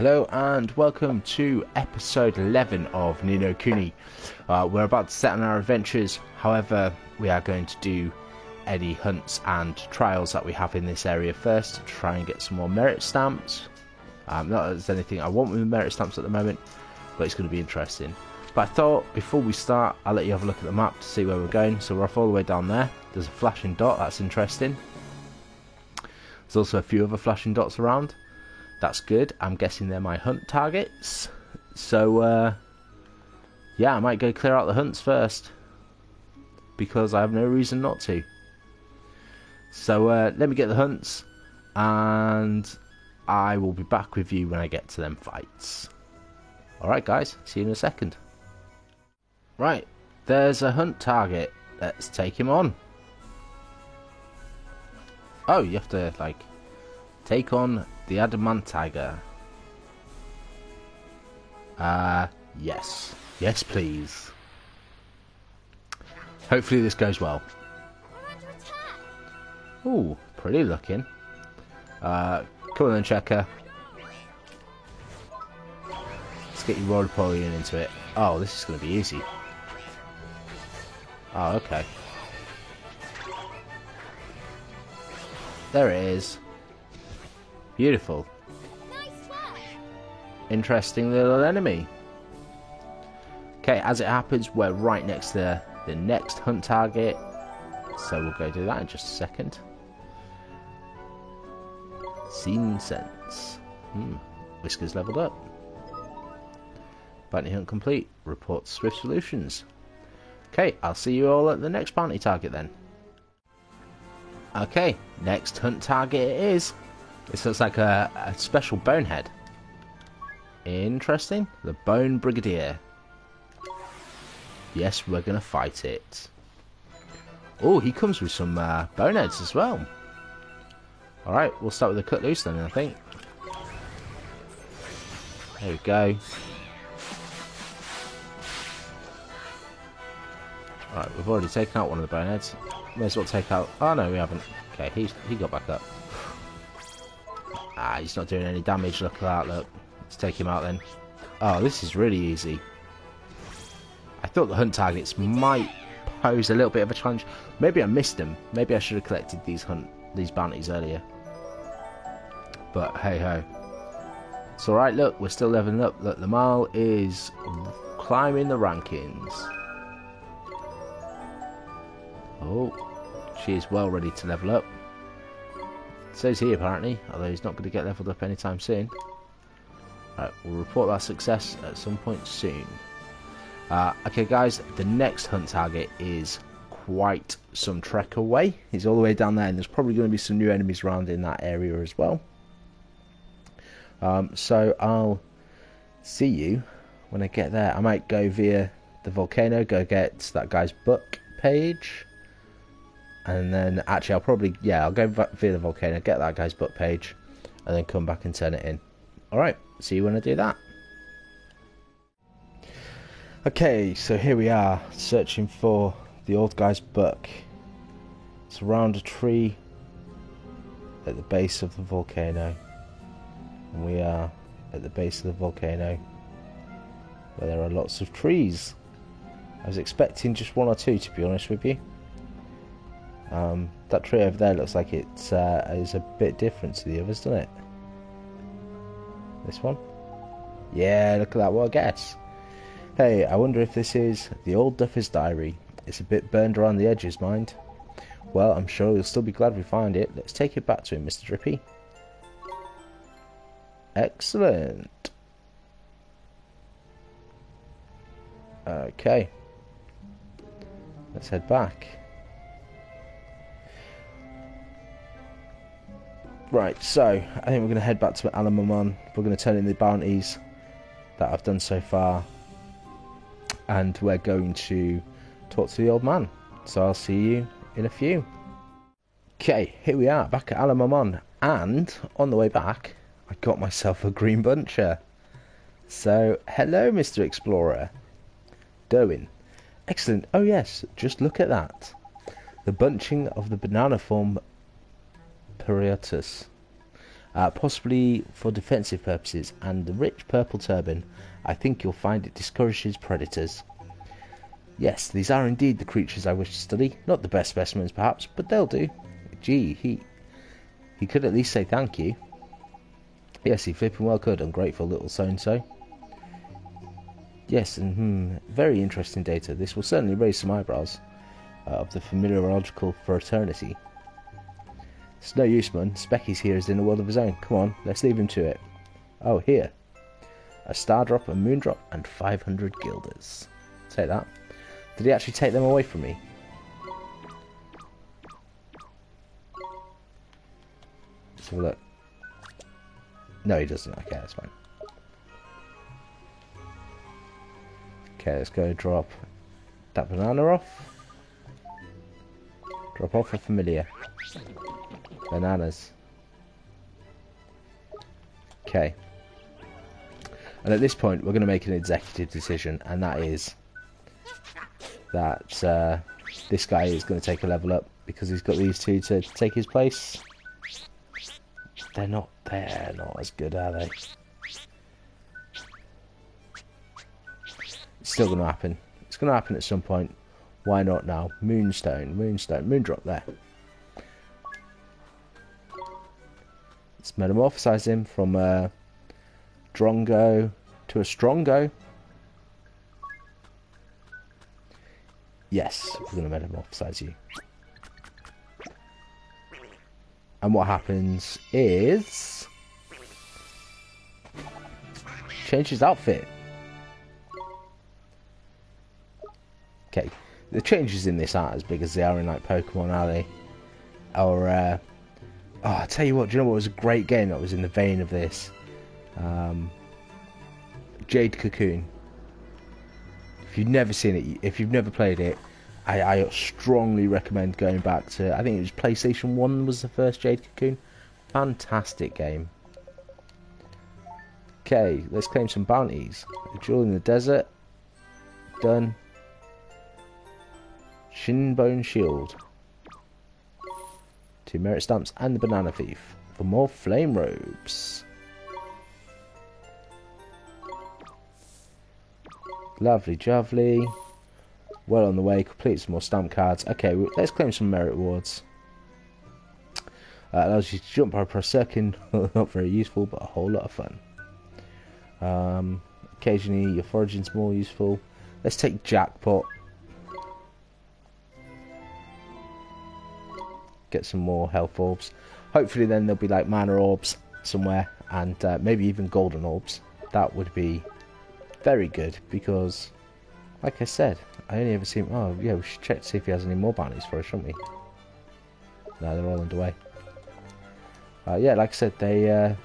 Hello and welcome to episode 11 of Ni no Kuni. We're about to set on our adventures, however we are going to do any hunts and trials that we have in this area first to try and get some more merit stamps. Not that there's anything I want with merit stamps at the moment, but it's going to be interesting. But I thought before we start I'll let you have a look at the map to see where we're going. So we're off all the way down there. There's a flashing dot, that's interesting. There's also a few other flashing dots around. That's good. I'm guessing they're my hunt targets. So, yeah, I might go clear out the hunts first, because I have no reason not to. So, let me get the hunts, and I will be back with you when I get to them fights. Alright guys, see you in a second. Right, there's a hunt target. Let's take him on. Oh, you have to, like, take on the Adamant Tiger. Yes. Yes, please. Hopefully this goes well. Ooh, pretty looking. Come on then, Checker. Let's get your Royal Napoleon into it. Oh, this is going to be easy. Oh, okay. There it is. Beautiful. Interesting little enemy. Okay, as it happens, we're right next to the next hunt target. So we'll go do that in just a second. Scene sense. Whiskers leveled up. Bounty hunt complete. Report swift solutions. Okay, I'll see you all at the next bounty target then. Okay, next hunt target it is. This looks like a special bonehead. Interesting. The Bone Brigadier. Yes, we're going to fight it. Oh, he comes with some boneheads as well. Alright, we'll start with the cut loose then, I think. There we go. Alright, we've already taken out one of the boneheads. May as well take out... Oh no, we haven't. Okay, he got back up. Ah, he's not doing any damage. Look at that, look. Let's take him out then. Oh, this is really easy. I thought the hunt targets might pose a little bit of a challenge. Maybe I missed them. Maybe I should have collected these bounties earlier. But hey ho. It's alright, look, we're still leveling up. Look, the Mal is climbing the rankings. Oh, she is well ready to level up. It says he apparently, although he's not going to get leveled up anytime soon. Right, we'll report that success at some point soon. Okay guys, the next hunt target is quite some trek away. He's all the way down there, and there's probably going to be some new enemies around in that area as well. So I'll see you when I get there. I might go via the volcano, go get that guy's book page. And then, actually, I'll go via the volcano, get that guy's book page, and then come back and turn it in. Alright, see you when I do that. Okay, so here we are, searching for the old guy's book. It's around a tree at the base of the volcano. And we are at the base of the volcano, where there are lots of trees. I was expecting just one or two, to be honest with you. That tree over there looks like it's is a bit different to the others, doesn't it? This one? Yeah, look at that, what a guess. Hey, I wonder if this is the old Duffer's diary. It's a bit burned around the edges, mind. Well, I'm sure you'll still be glad we find it. Let's take it back to him, Mr. Drippy. Excellent. Okay. Let's head back. Right, so I think we're going to head back to Alamamon. We're going to turn in the bounties that I've done so far, and we're going to talk to the old man. So I'll see you in a few. Okay, here we are back at Alamamon, and on the way back I got myself a green buncher. So hello, Mr. Explorer. Derwin. Excellent. Oh yes, just look at that. The bunching of the banana form Periotus. possibly for defensive purposes, and the rich purple turban. I think you'll find it discourages predators. Yes, these are indeed the creatures I wish to study. Not the best specimens, perhaps, but they'll do. Gee, he could at least say thank you. Yes, he flipping well could, ungrateful little so-and-so. Yes, and very interesting data. This will certainly raise some eyebrows of the familiarological fraternity. It's no use, man. Specky's here is in a world of his own. Come on, let's leave him to it. Oh, here. A star drop, a moon drop, and 500 guilders. Take that. Did he actually take them away from me? Let's have a look. No, he doesn't. Okay, that's fine. Okay, let's go drop that banana off. Drop off a familiar. Bananas. Okay. And at this point, we're going to make an executive decision, and that is that this guy is going to take a level up because he's got these two to take his place. They're not as good, are they? It's still going to happen. It's going to happen at some point. Why not now? Moonstone, moon drop there. Let's metamorphosize him from a Drongo to a Strongo. Yes, we're going to metamorphosize you. And what happens is... change his outfit. Okay, the changes in this aren't as big as they are in like Pokemon, are they? Or, oh, I'll tell you what, do you know what was a great game that was in the vein of this? Jade Cocoon. If you've never seen it, if you've never played it, I strongly recommend going back to, I think it was PlayStation 1 was the first Jade Cocoon. Fantastic game. Okay, let's claim some bounties. A Jewel in the Desert. Done. Shinbone Shield. 2 merit stamps and the Banana Thief for more flame robes. Lovely jubbly. Well on the way, complete some more stamp cards. Okay, let's claim some merit rewards. Allows you to jump by per second. Not very useful, but a whole lot of fun. Occasionally your foraging's more useful. Let's take Jackpot. Get some more health orbs. Hopefully then there'll be like mana orbs somewhere, and maybe even golden orbs. That would be very good, because like I said, I only ever see him. Oh yeah, we should check to see if he has any more bounties for us, shouldn't we? No, they're all underway. Yeah, like I said, they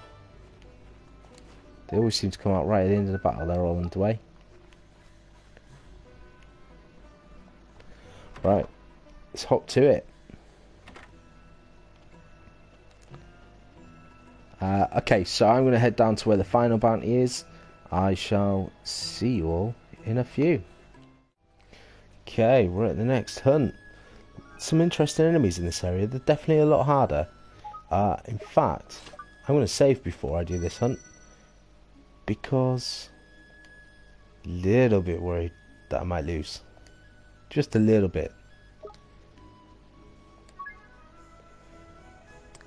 always seem to come out right at the end of the battle. They're all underway. Right, let's hop to it. Okay, so I'm going to head down to where the final bounty is. I shall see you all in a few. Okay, we're at the next hunt. Some interesting enemies in this area. They're definitely a lot harder. In fact, I'm going to save before I do this hunt, because a little bit worried that I might lose. Just a little bit.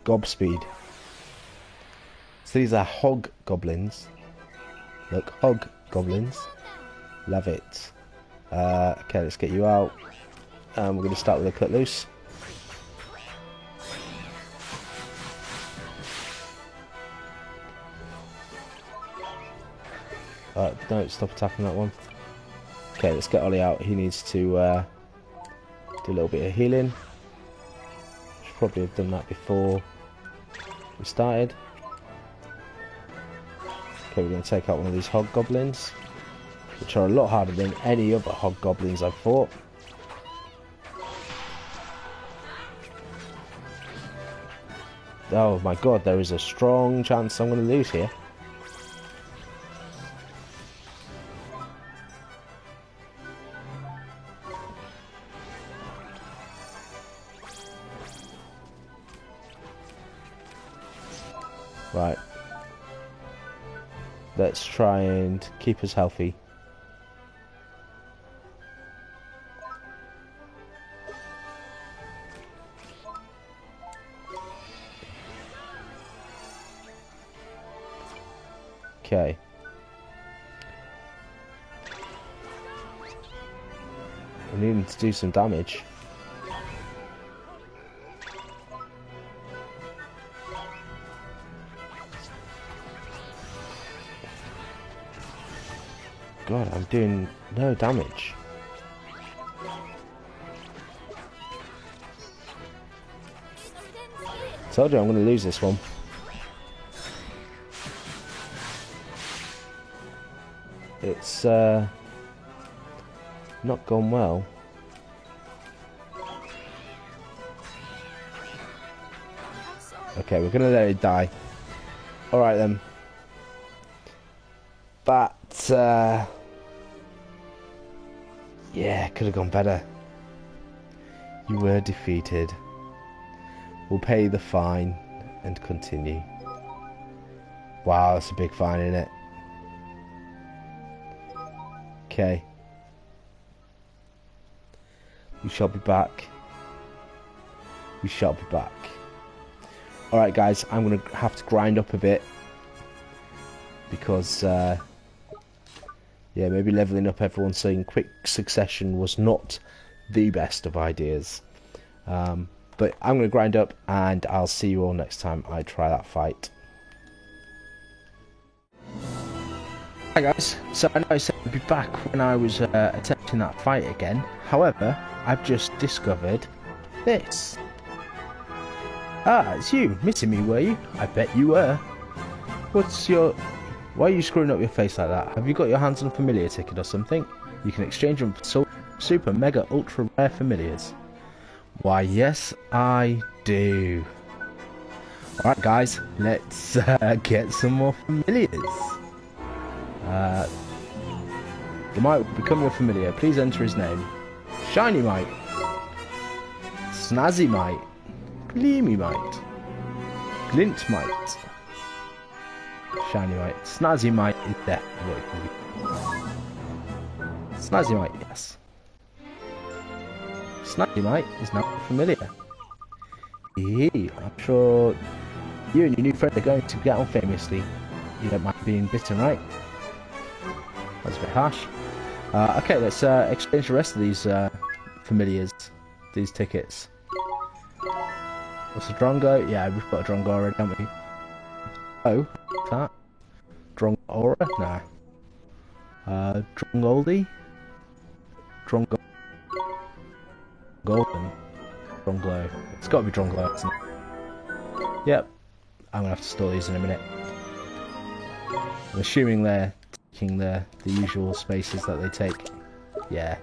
Gobspeed. So these are hog goblins. Look, hog goblins. Love it. Okay, let's get you out. We're going to start with a cut loose. No, stop attacking that one. Okay, let's get Ollie out. He needs to do a little bit of healing. Should probably have done that before we started. Okay, we're going to take out one of these hog goblins, which are a lot harder than any other hog goblins I've fought. Oh my god, there is a strong chance I'm going to lose here. Right. Let's try and keep us healthy. Okay. We need him to do some damage. God, I'm doing no damage. Told you I'm going to lose this one. It's not gone well. Okay, we're going to let it die. Alright then. But yeah, could have gone better. You were defeated. We'll pay the fine and continue. Wow, that's a big fine, isn't it? Okay. We shall be back. We shall be back. Alright guys, I'm going to have to grind up a bit. Because, yeah, maybe leveling up everyone so in quick succession was not the best of ideas. But I'm going to grind up and I'll see you all next time I try that fight. Hi guys, so I know I said I'd be back when I was attempting that fight again. However, I've just discovered this. Ah, it's you. Missing me, were you? I bet you were. What's your... Why are you screwing up your face like that? Have you got your hands on a familiar ticket or something? You can exchange them for super, mega, ultra rare familiars. Why, yes, I do. Alright guys, let's get some more familiars. The Mite will become your familiar. Please enter his name. Shiny Mite. Snazzy Mite. Gleamy Mite. Glint Mite. Shiny Mite. Snazzy Mite is definitely what it can be. Snazzy Mite, yes. Snazzy Mite is now familiar. I'm sure you and your new friend are going to get on famously. You don't mind being bitten, right? That's a bit harsh. Okay, let's exchange the rest of these familiars, these tickets. What's a Drongo? Yeah, we've got a Drongo already, haven't we? Oh, what's that? Drongo Aura? Nah. Drongoldi? Drongo... Golden? Dronglow. It's got to be Dronglow, isn't it? Yep. I'm going to have to store these in a minute. I'm assuming they're taking the usual spaces that they take. Yeah.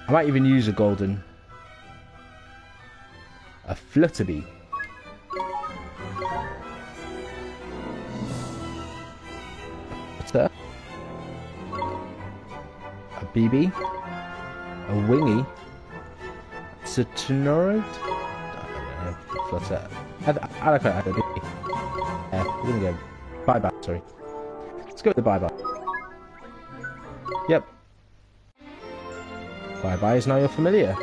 I might even use a golden. A Flutterby. What's that? A BB? A Wingy? It's a Tenoroid? Flutter. I like that. A BB. Yeah, we're gonna go bye-bye, sorry. Let's go with the bye-bye. Yep. Bye-bye is now your familiar.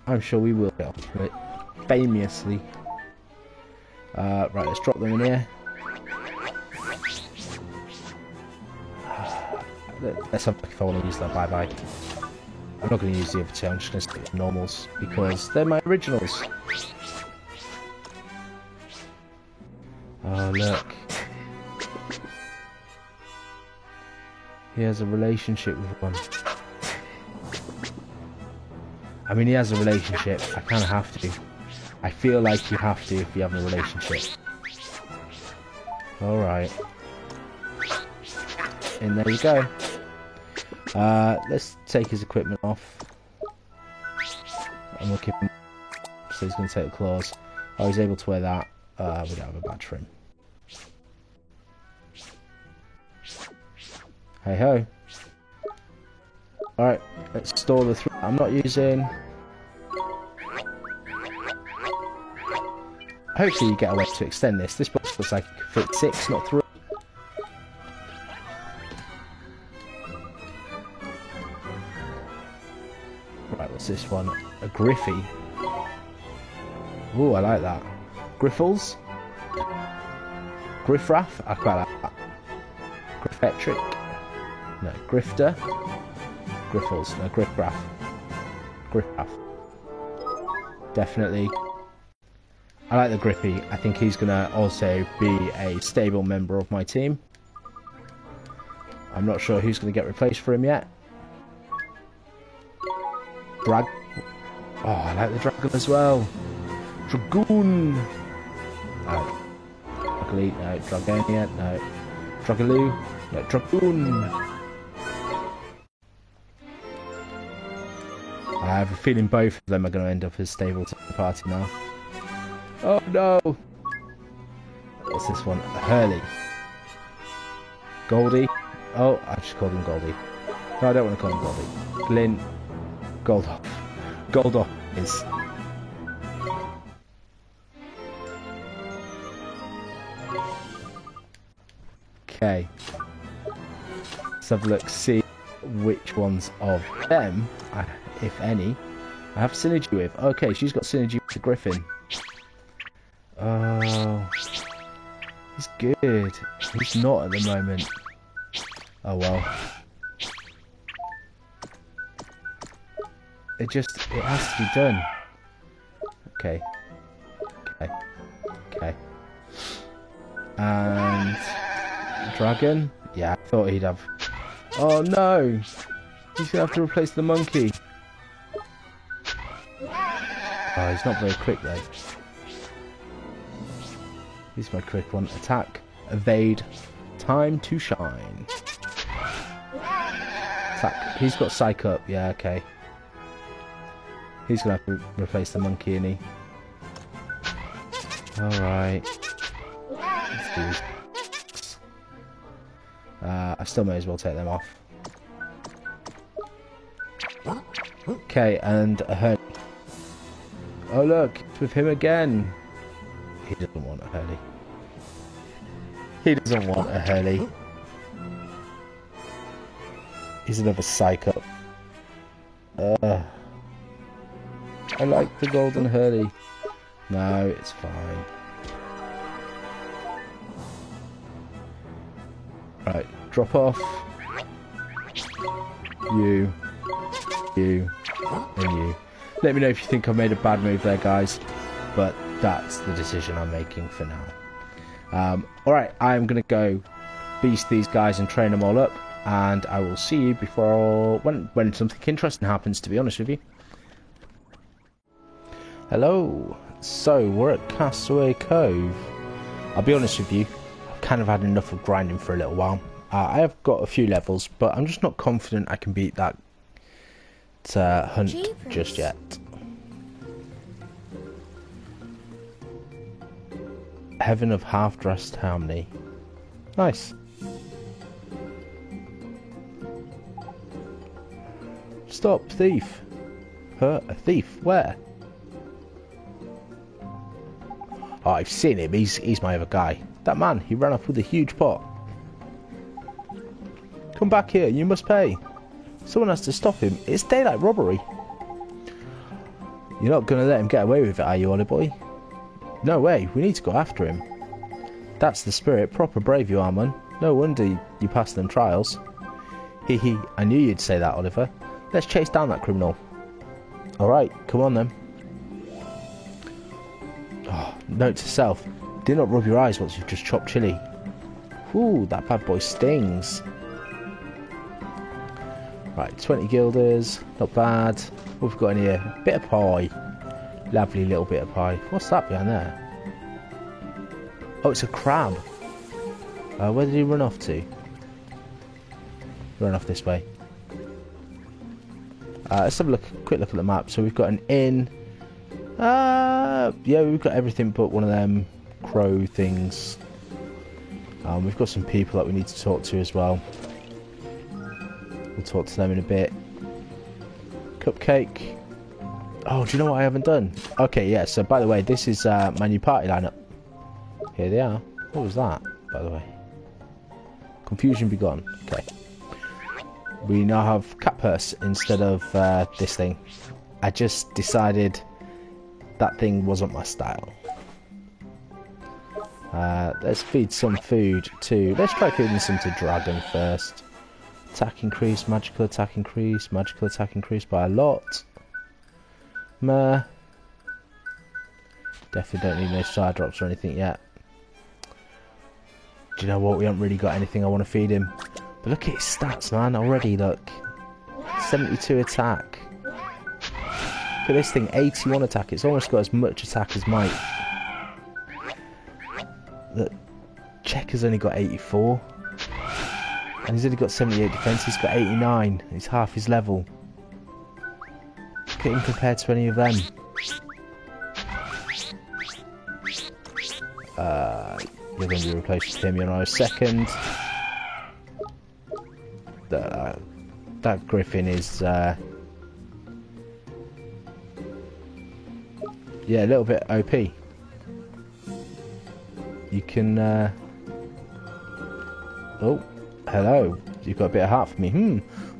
I'm sure we will get onto it famously. Right, let's drop them in here. Let's have a look if I want to use that bye-bye. I'm not going to use the other two, I'm just going to stick with normals because they're my originals. Oh, look. He has a relationship with one. I mean, he has a relationship. I kind of have to. I feel like you have to if you have a relationship. Alright. And there you go. Let's take his equipment off. And we'll keep him. So he's going to take the claws. Oh, he's able to wear that. We don't have a badge for him. Hey ho. Alright, let's store the three I'm not using. Hopefully you get a way to extend this. This box looks like it could fit 6, not 3. Right, what's this one? A Griffey. Ooh, I like that. Griffles? Griffraff? I quite like that. Griffetric? No, Grifter? Griffles? No, Griffraff. Griffraff. Definitely. I like the Grippy. I think he's going to also be a stable member of my team. I'm not sure who's going to get replaced for him yet. Oh, I like the Dragon as well. Dragoon! No. Dragolete, no. Dragonia, no. Dragaloo, no. Dragoon! I have a feeling both of them are going to end up as stable to the party now. Oh no! What's this one? Hurley. Goldie. Oh, I just called him Goldie. No, I don't want to call him Goldie. Glyn. Goldoff. Goldoff is... Okay. Let's have a look, see which ones of them, if any, I have synergy with. Okay, she's got synergy with the Griffin. Oh, he's good. He's not at the moment. Oh well. It has to be done. Okay. Okay. Okay. And Dragon? Yeah, I thought he'd have... Oh no! He's gonna have to replace the monkey. Oh, he's not very quick though. Here's my quick one. Attack, evade, time to shine. Attack. He's got Psych up. Yeah, okay. He's gonna have to replace the monkey, isn't he? Alright. Let's do this. I still may as well take them off. Okay, and a Hurley. Oh look, it's with him again. He doesn't want a Hurley. He doesn't want a Hurley. He's another Psych up. I like the golden Hurley. No, it's fine. Right, drop off. You, and you. Let me know if you think I made a bad move there, guys. But that's the decision I'm making for now. Alright, I'm going to go beast these guys and train them all up. And I will see you before when something interesting happens, to be honest with you. Hello. So, we're at Castaway Cove. I'll be honest with you, I've kind of had enough of grinding for a little while. I have got a few levels, but I'm just not confident I can beat that hunt just yet. Heaven of Half-Dressed Harmony. Nice. Stop, thief. Huh? A thief? Where? Oh, I've seen him. He's my other guy. That man, he ran off with a huge pot. Come back here, you must pay. Someone has to stop him. It's daylight robbery. You're not going to let him get away with it, are you, Ollie boy? No way, we need to go after him. That's the spirit. Proper brave you are, man. No wonder you passed them trials. Hee hee, I knew you'd say that, Oliver. Let's chase down that criminal. Alright, come on then. Oh, note to self. Do not rub your eyes once you've just chopped chili. Ooh, that bad boy stings. Right, 20 guilders. Not bad. What have we got in here? Bit of pie. Lovely little bit of pie. What's that behind there? Oh, it's a crab. Where did he run off to? Run off this way. Let's have a quick look at the map. So we've got an inn. Yeah, we've got everything but one of them crow things. We've got some people that we need to talk to as well. We'll talk to them in a bit. Cupcake. Oh, do you know what I haven't done? Okay, yeah, so by the way, this is my new party lineup. Here they are. What was that, by the way? Confusion be gone. Okay. We now have cat purse instead of this thing. I just decided that thing wasn't my style. Let's feed some food to... Let's try feeding some to Dragon first. Attack increase, magical attack increase by a lot. Meh. Definitely don't need no star drops or anything yet. Do you know what? We haven't really got anything I want to feed him. But look at his stats, man. Already, look. 72 attack. Look at this thing, 81 attack. It's almost got as much attack as might. Look, Checker's only got 84. And he's only got 78 defense. He's got 89. He's half his level. Look at him compared to any of them. You're going to be replaced with him. You're now second. That Griffin is... yeah, a little bit OP. You can... Oh, hello. You've got a bit of heart for me.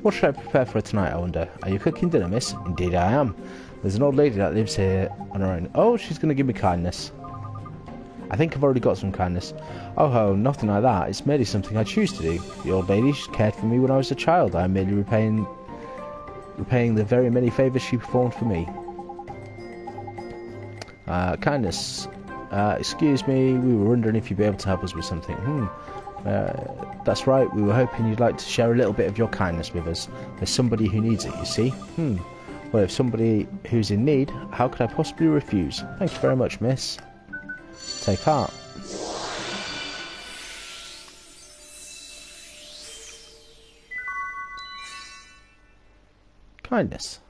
What should I prepare for tonight, I wonder? Are you cooking dinner, miss? Indeed I am. There's an old lady that lives here on her own. Oh, she's going to give me kindness. I think I've already got some kindness. Oh ho, nothing like that. It's merely something I choose to do. The old lady cared for me when I was a child. I am merely repaying the very many favours she performed for me. Kindness. Excuse me, we were wondering if you'd be able to help us with something. That's right, we were hoping you'd like to share a little bit of your kindness with us. There's somebody who needs it, you see. Well, if somebody who's in need, how could I possibly refuse? Thank you very much, miss. Take heart. Kindness.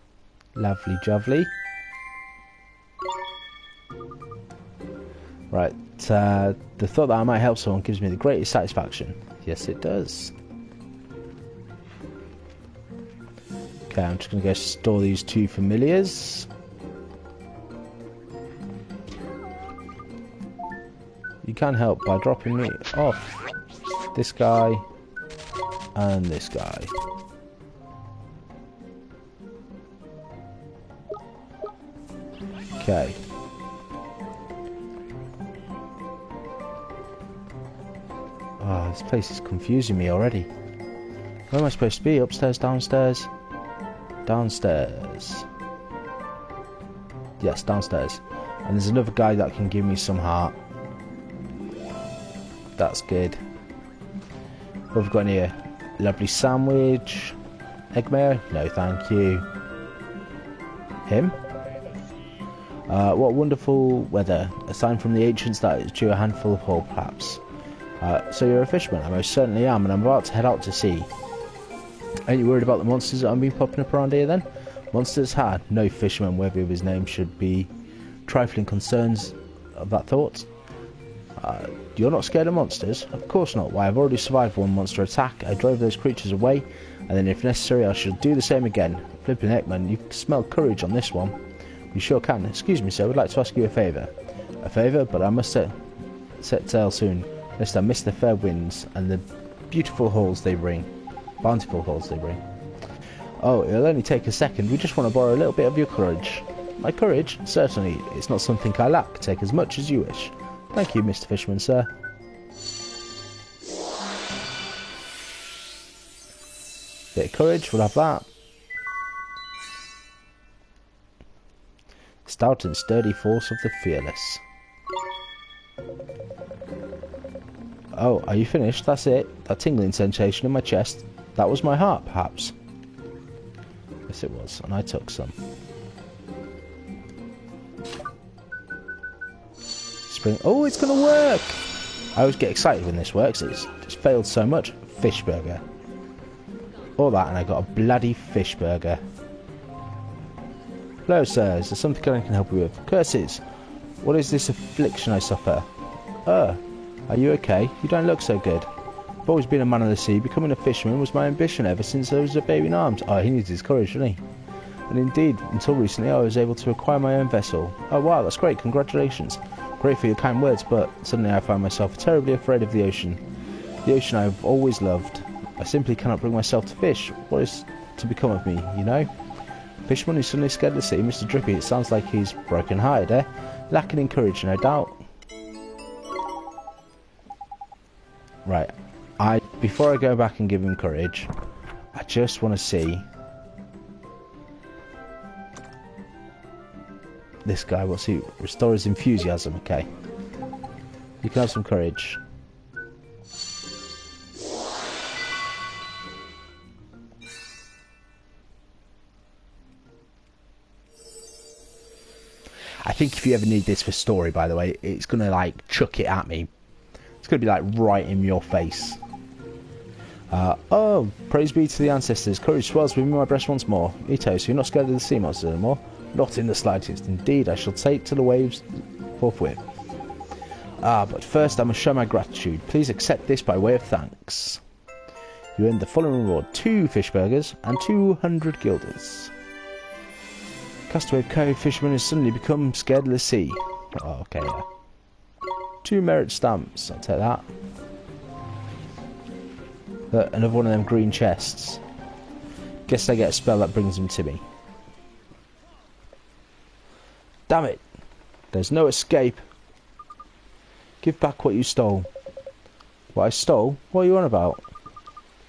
Lovely jubbly. Right, the thought that I might help someone gives me the greatest satisfaction. Yes, it does. Okay, I'm just going to go store these two familiars. You can help by dropping me off this guy and this guy. Okay. Oh, this place is confusing me already. Where am I supposed to be? Upstairs, downstairs? Downstairs. Yes, downstairs. And there's another guy that can give me some heart. That's good. What have we got in here? Lovely sandwich. Egg mayo? No, thank you. Him? What wonderful weather. A sign from the ancients that it's due a handful of haul, perhaps. So you're a fisherman? I most certainly am, and I'm about to head out to sea. Ain't you worried about the monsters that have been popping up around here then? Monsters? No fisherman worthy of his name should be trifling concerns of that thought. You're not scared of monsters? Of course not. Why, I've already survived one monster attack. I drove those creatures away, and then if necessary I shall do the same again. Flipping heck, man, you can smell courage on this one. You sure can. Excuse me, sir, I would like to ask you a favour. A favour? But I must set sail soon, lest I miss the fair winds and the beautiful hauls they bring. Bountiful hauls they bring. Oh, it'll only take a second. We just want to borrow a little bit of your courage. My courage? Certainly. It's not something I lack. Take as much as you wish. Thank you, Mr. Fisherman, sir. Bit of courage, we'll have that. Stout and sturdy force of the fearless. Oh, are you finished? That's it? That tingling sensation in my chest? That was my heart, perhaps? Yes, it was, and I took some. Spring. Oh, it's gonna work! I always get excited when this works. It's just failed so much. Fish burger. All that, and I got a bloody fish burger. Hello, sir. Is there something I can help you with? Curses! What is this affliction I suffer? Are you okay? You don't look so good. I've always been a man of the sea. Becoming a fisherman was my ambition ever since I was a baby in arms. Oh, he needs his courage, doesn't he? And indeed, until recently I was able to acquire my own vessel. Oh wow, that's great, congratulations. Great for your kind words, but suddenly I find myself terribly afraid of the ocean. The ocean I've always loved. I simply cannot bring myself to fish. What is to become of me, you know? Fisherman who's suddenly scared of the sea, Mr. Drippy, it sounds like he's broken-hearted, eh? Lacking in courage, no doubt. Right, before I go back and give him courage, I just want to see this guy. What's he? Restore his enthusiasm. Okay, you can have some courage. I think if you ever need this for story, by the way, it's gonna like chuck it at me. It's gonna be like right in your face. Oh, praise be to the ancestors. Courage swells within my breast once more. Ito, so you're not scared of the sea monsters anymore? Not in the slightest. Indeed, I shall take to the waves forthwith. But first I must show my gratitude. Please accept this by way of thanks. You earned the following reward: 2 fish burgers and 200 guilders. Castaway Cove fisherman has suddenly become scared of the sea. Oh, okay, yeah. 2 merit stamps. I'll take that. Another one of them green chests. Guess I get a spell that brings them to me. Damn it! There's no escape. Give back what you stole. What I stole? What are you on about?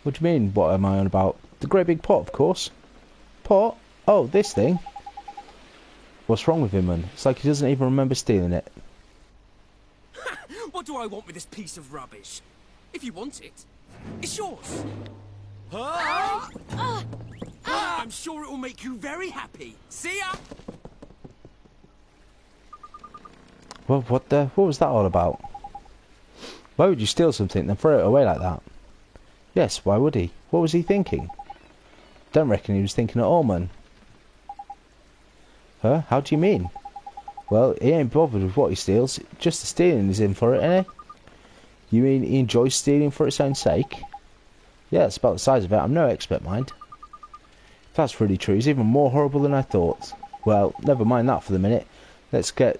What do you mean, what am I on about? The great big pot, of course. Pot? Oh, this thing? What's wrong with him, man? It's like he doesn't even remember stealing it. What do I want with this piece of rubbish? If you want it, it's yours. I'm sure it will make you very happy. See ya! Well, what was that all about? Why would you steal something and then throw it away like that? Yes, why would he? What was he thinking? Don't reckon he was thinking at all, man. Huh? How do you mean? Well, he ain't bothered with what he steals. Just the stealing is in for it, ain't he? You mean he enjoys stealing for its own sake? Yeah, it's about the size of it. I'm no expert, mind. If that's really true, it's even more horrible than I thought. Well, never mind that for the minute. Let's get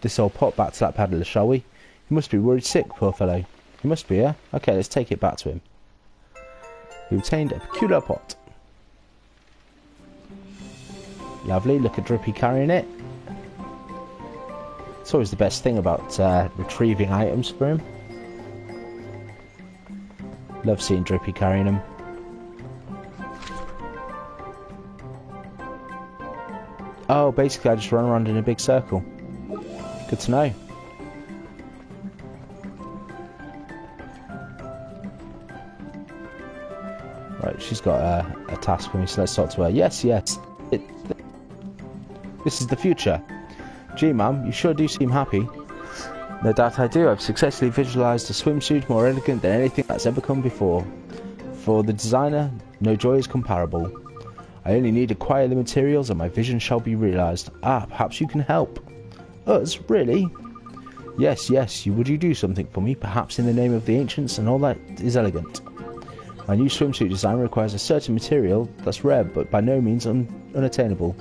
this old pot back to that paddler, shall we? He must be worried sick, poor fellow. He must be, yeah? Okay, let's take it back to him. He obtained a peculiar pot. Lovely, look at Drippy carrying it. It's always the best thing about retrieving items for him. Love seeing Drippy carrying them. Oh, basically I just run around in a big circle. Good to know. Right, she's got a task for me, so let's talk to her. Yes, yes. This is the future. Gee, ma'am, you sure do seem happy. No doubt I do. I've successfully visualised a swimsuit more elegant than anything that's ever come before. For the designer, no joy is comparable. I only need to acquire the materials and my vision shall be realised. Ah, perhaps you can help. Us? Really? Yes, yes, would you do something for me, perhaps in the name of the ancients and all that is elegant? My new swimsuit design requires a certain material that's rare but by no means unattainable.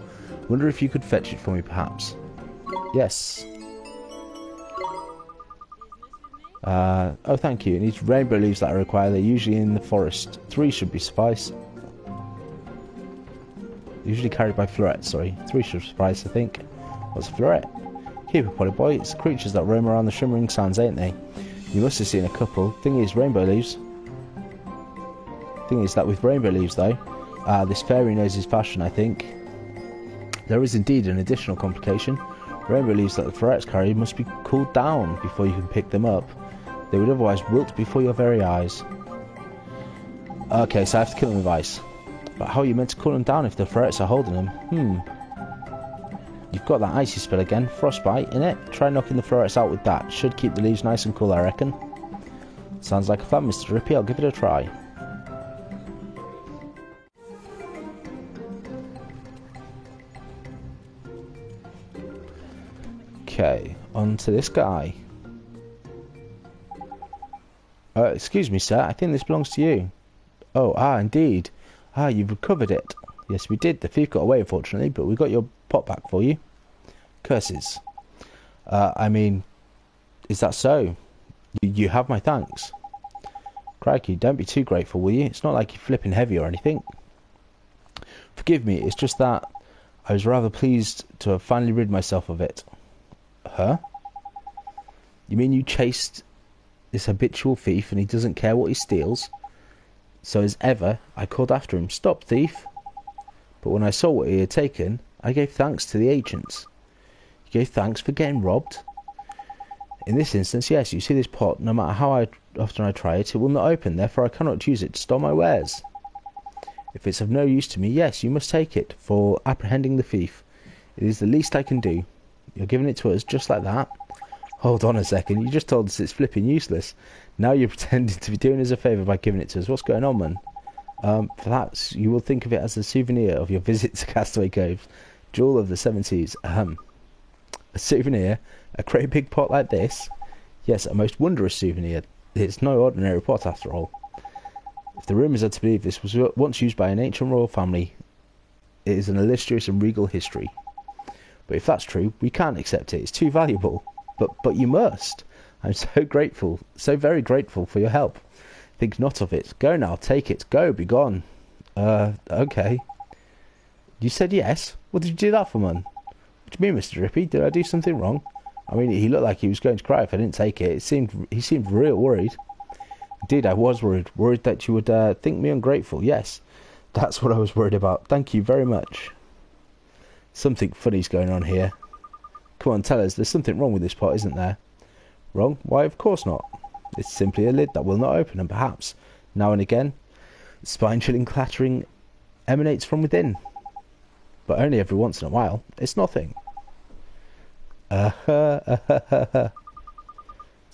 Wonder if you could fetch it for me, perhaps. Yes. Oh, thank you. It needs rainbow leaves that I require. They're usually in the forest. 3 should be suffice. Usually carried by florets, sorry. 3 should suffice, I think. What's a floret? Keep it, Polly boy. It's creatures that roam around the shimmering sands, ain't they? You must have seen a couple. Thing is, rainbow leaves. Thing is that with rainbow leaves, though, this fairy knows his fashion, I think. There is indeed an additional complication. Rainbow leaves that the florets carry must be cooled down before you can pick them up. They would otherwise wilt before your very eyes. Okay, so I have to kill them with ice. But how are you meant to cool them down if the florets are holding them? You've got that icy spell again. Frostbite, innit? Try knocking the florets out with that. Should keep the leaves nice and cool, I reckon. Sounds like a plan, Mr. Drippy. I'll give it a try. Okay, on to this guy. Excuse me, sir. I think this belongs to you. Oh, indeed. You've recovered it. Yes, we did. The thief got away, unfortunately, but we got your pot back for you. Curses. I mean, is that so? You have my thanks. Crikey, don't be too grateful, will you? It's not like you're flipping heavy or anything. Forgive me, it's just that I was rather pleased to have finally rid myself of it. Huh? You mean you chased this habitual thief and he doesn't care what he steals? So as ever, I called after him, "Stop, thief!" But when I saw what he had taken, I gave thanks to the agents. You gave thanks for getting robbed? In this instance, yes, you see this pot, no matter how often I try it, it will not open, therefore I cannot use it to store my wares. If it's of no use to me, yes, you must take it, for apprehending the thief. It is the least I can do. You're giving it to us just like that? Hold on a second, you just told us it's flipping useless. Now you're pretending to be doing us a favour by giving it to us. What's going on, man? Perhaps you will think of it as a souvenir of your visit to Castaway Cove, jewel of the 70s. A souvenir? A great big pot like this? Yes, a most wondrous souvenir. It's no ordinary pot, after all. If the rumours are to believe, this was once used by an ancient royal family. It is an illustrious and regal history. But if that's true, we can't accept it. It's too valuable. But you must. I'm so grateful, so very grateful for your help. Think not of it. Go now, take it. Go, be gone. Okay. You said yes? What did you do that for, man? What do you mean, Mr. Drippy? Did I do something wrong? I mean, he looked like he was going to cry if I didn't take it. He seemed real worried. Indeed, I was worried. Worried that you would think me ungrateful. Yes, that's what I was worried about. Thank you very much. Something funny's going on here. Come on, tell us. There's something wrong with this pot, isn't there? Wrong? Why, of course not. It's simply a lid that will not open, and perhaps, now and again, spine-chilling clattering emanates from within. But only every once in a while. It's nothing. So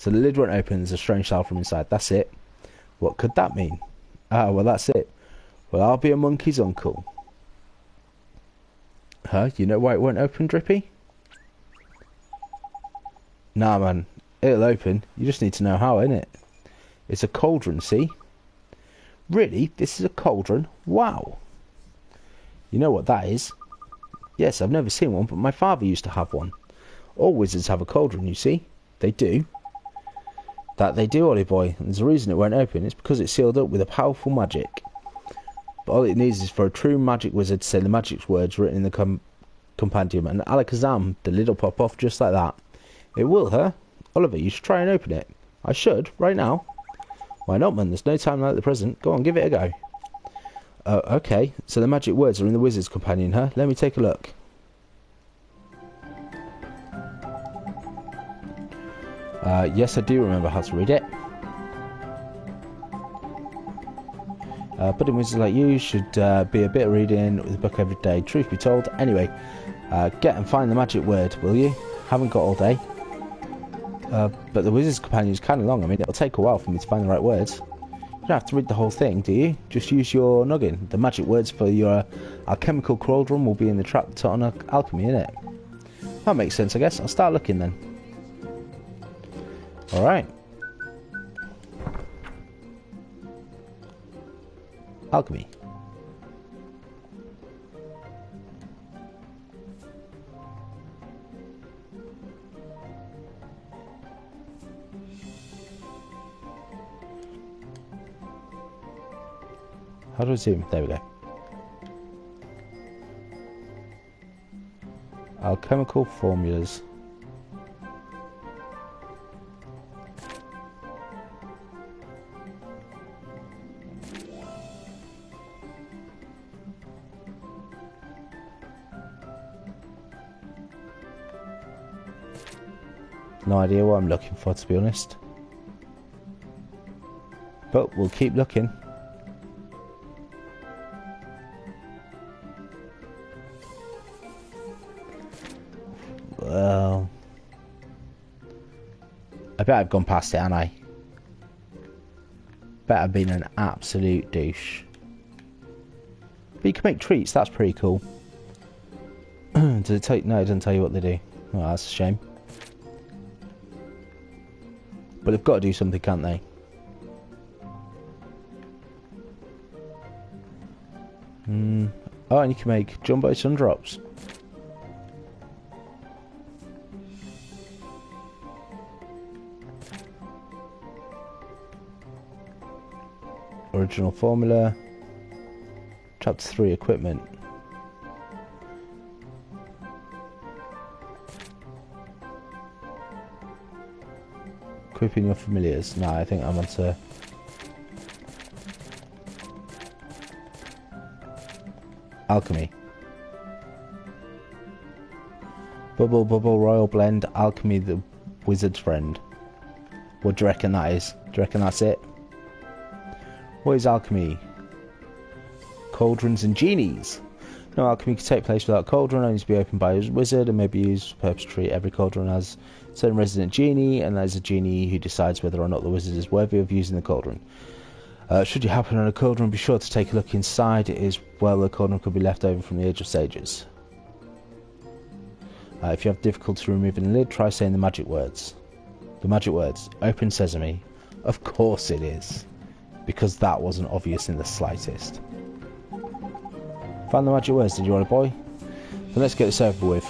the lid won't open. There's a strange sound from inside. That's it. What could that mean? Ah, well, that's it. Well, I'll be a monkey's uncle. Huh? You know why it won't open, Drippy? Nah, man. It'll open. You just need to know how, innit? It's a cauldron, see? Really? This is a cauldron? Wow. You know what that is? Yes, I've never seen one, but my father used to have one. All wizards have a cauldron, you see. They do. That they do, Ollie boy. And there's a reason it won't open. It's because it's sealed up with a powerful magic. But all it needs is for a true magic wizard to say the magic words written in the compendium, and alakazam, the lid will pop off just like that. It will, huh? Oliver, you should try and open it. I should, right now. Why not, man? There's no time like the present. Go on, give it a go. Okay. So the magic words are in the wizard's companion, huh? Let me take a look. Yes, I do remember how to read it. Budding wizards like you should be a bit of reading with a book every day. Truth be told. Anyway, get and find the magic word, will you? Haven't got all day. But the wizard's companion is kind of long. I mean, it'll take a while for me to find the right words. You don't have to read the whole thing, do you? Just use your noggin. The magic words for your alchemical cauldron will be in the trap taught on alchemy, innit? That makes sense, I guess. I'll start looking then. Alright. Alchemy. How do I zoom? There we go. Alchemical formulas. No idea what I'm looking for, to be honest. But we'll keep looking. Well, I bet I've gone past it, haven't I? Bet I've been an absolute douche. But you can make treats, that's pretty cool. Does it tell you? No, it doesn't tell you what they do. Oh, that's a shame. But they've got to do something, can't they? Oh, and you can make jumbo sun drops. Original formula. Chapter 3 equipment. Equipping your familiars. Nah, I think I'm onto alchemy. Bubble Royal Blend Alchemy the Wizard's Friend. What do you reckon that is? Do you reckon that's it? What is alchemy? Cauldrons and genies. No alchemy can take place without cauldron, only to be opened by a wizard and may be used for the purpose to treat. Every cauldron has a certain resident genie, and there's a genie who decides whether or not the wizard is worthy of using the cauldron. Should you happen on a cauldron, be sure to take a look inside. It is well, the cauldron could be left over from the Age of Sages. If you have difficulty removing the lid, try saying the magic words. The magic words. Open sesame. Of course it is. Because that wasn't obvious in the slightest. Found the magic words, did you want a boy? Then let's get this over with.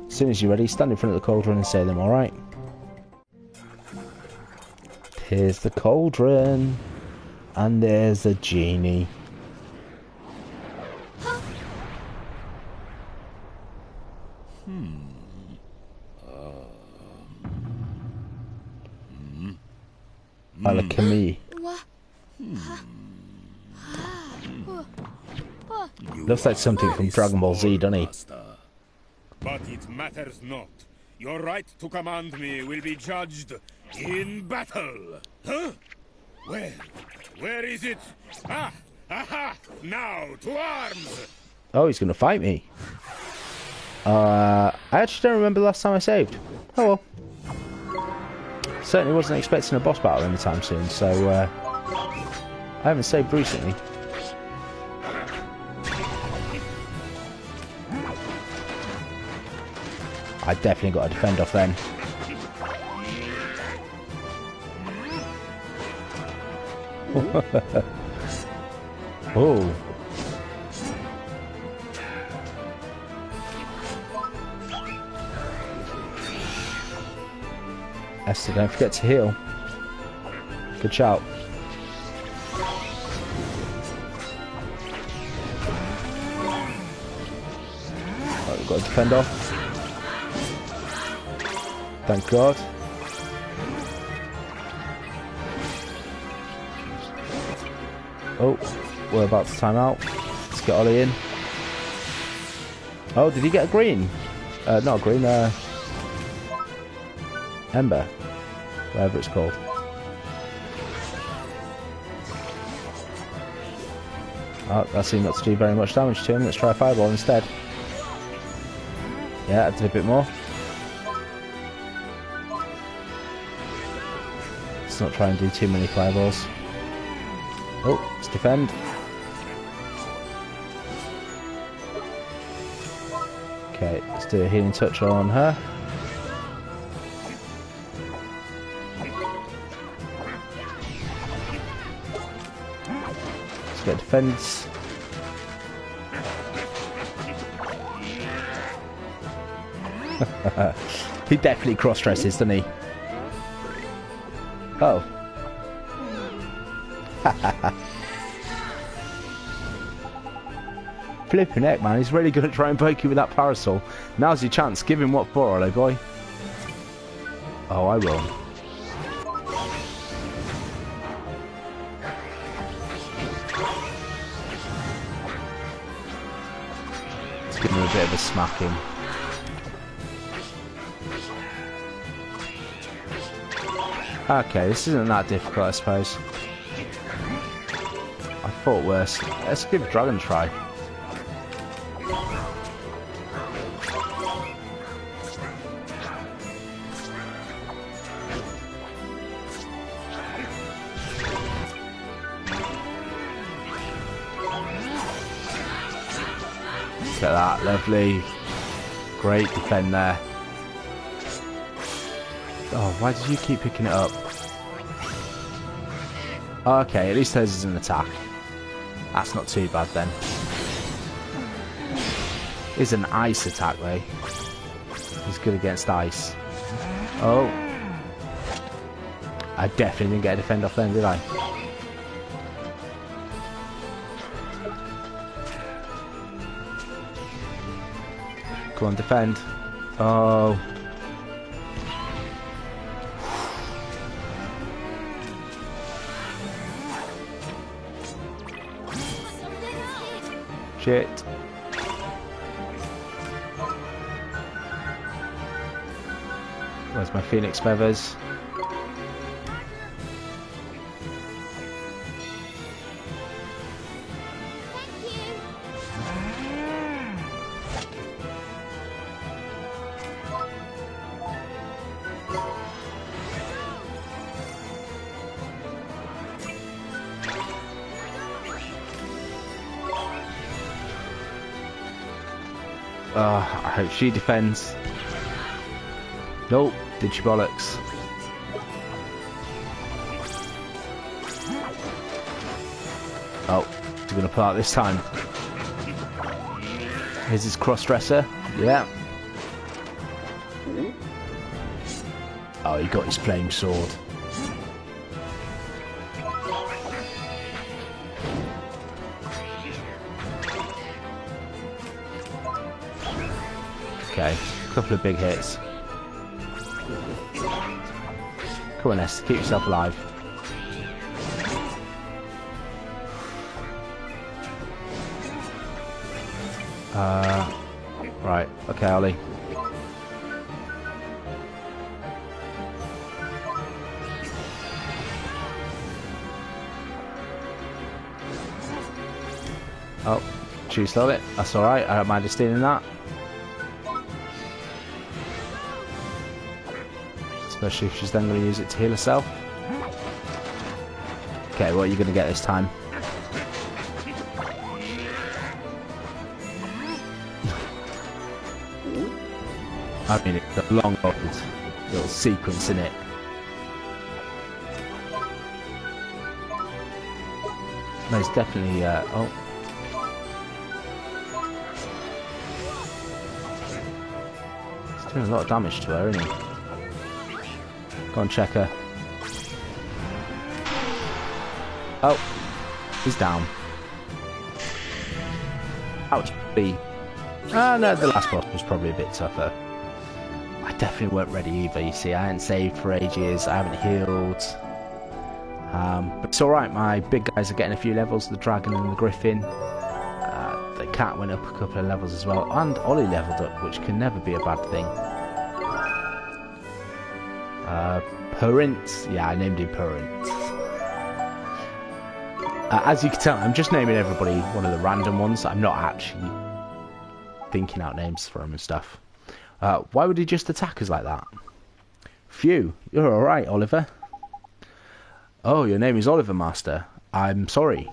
As soon as you're ready, stand in front of the cauldron and say them, alright? Here's the cauldron. And there's the genie. Alchemy. Looks like something from Dragon Ball Z, doesn't he? But it matters not. Your right to command me will be judged in battle. Huh? Where is it? Ah! Aha! Now, to arms! Oh, he's gonna fight me. I actually don't remember the last time I saved. Oh well. Certainly wasn't expecting a boss battle anytime soon, so I haven't saved recently. I definitely got to defend off then. Oh. Esther, don't forget to heal. Good shout. Oh, we've got to defend off. Thank God. Oh, we're about to time out. Let's get Ollie in. Oh, did he get a green? Not a green, Ember. Whatever it's called. Oh, that seemed not to do very much damage to him. Let's try a fireball instead. Yeah, that did a bit more. Let's not try and do too many fireballs. Oh, let's defend. Okay, let's do a healing touch on her. Let's get defense. He definitely cross-dresses, doesn't he? Oh. Flipping heck, man. He's really going to try and poke you with that parasol. Now's your chance. Give him what for, hello, boy. Oh, I will. Let's give him a bit of a smacking. Okay, this isn't that difficult, I suppose. I thought worse. Let's give Dragon a try. Look at that, lovely. Great defend there. Oh, why did you keep picking it up? Okay, at least hers is an attack. That's not too bad then. Is an ice attack though. He's good against ice. Oh. I definitely didn't get a defend off then, did I? Come on, defend. Oh. Shit. Where's my Phoenix feathers? I hope she defends. Nope, did she bollocks? Oh, she's gonna pull out this time. Here's his cross-dresser. Yeah. Oh, he got his flame sword. Okay, a couple of big hits. Come on, Esther, keep yourself alive. Right, okay, Ollie. Oh, she stole it. That's alright, I don't mind her stealing that. Especially if she's then going to use it to heal herself. Okay, what are you going to get this time? I mean, it's a long old little sequence in it. No, it's definitely, oh. He's doing a lot of damage to her, isn't he? Go on, check her. Oh, he's down. Ouch, B. Ah, no, the last boss was probably a bit tougher. I definitely weren't ready either, you see. I hadn't saved for ages, I haven't healed. But it's alright, my big guys are getting a few levels, the dragon and the griffin. The cat went up a couple of levels as well, and Ollie leveled up, which can never be a bad thing. Perint. Yeah, I named him Perint. As you can tell, I'm just naming everybody one of the random ones. I'm not actually thinking out names for them and stuff. Why would he just attack us like that? Phew, you're alright, Oliver. Oh, your name is Oliver, Master. I'm sorry.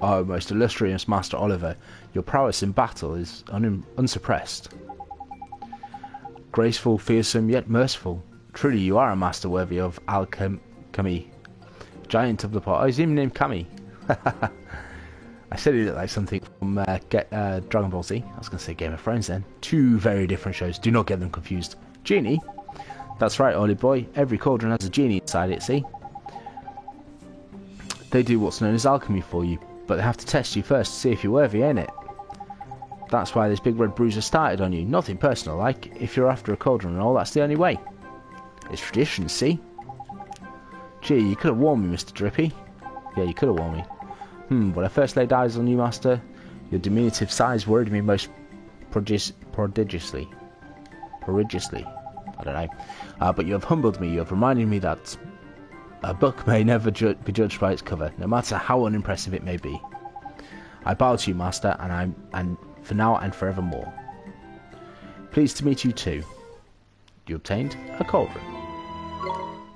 Oh, most illustrious Master Oliver, your prowess in battle is unsuppressed. Graceful, fearsome, yet merciful. Truly, you are a master worthy of Kami, giant of the pot. Oh, he's even named Kami. I said he looked like something from Dragon Ball Z. I was going to say Game of Thrones then. Two very different shows. Do not get them confused. Genie? That's right, Ollie boy. Every cauldron has a genie inside it, see? They do what's known as alchemy for you, but they have to test you first to see if you're worthy, ain't it? That's why this big red bruiser started on you. Nothing personal, like. If you're after a cauldron and all, that's the only way. It's tradition, see? Gee, you could have warned me, Mr. Drippy. Yeah, you could have warned me. When I first laid eyes on you, Master, your diminutive size worried me most prodigiously. I don't know. But you have humbled me. You have reminded me that a book may never be judged by its cover, no matter how unimpressive it may be. I bow to you, Master, and for now and forevermore. Pleased to meet you too. You obtained a cauldron.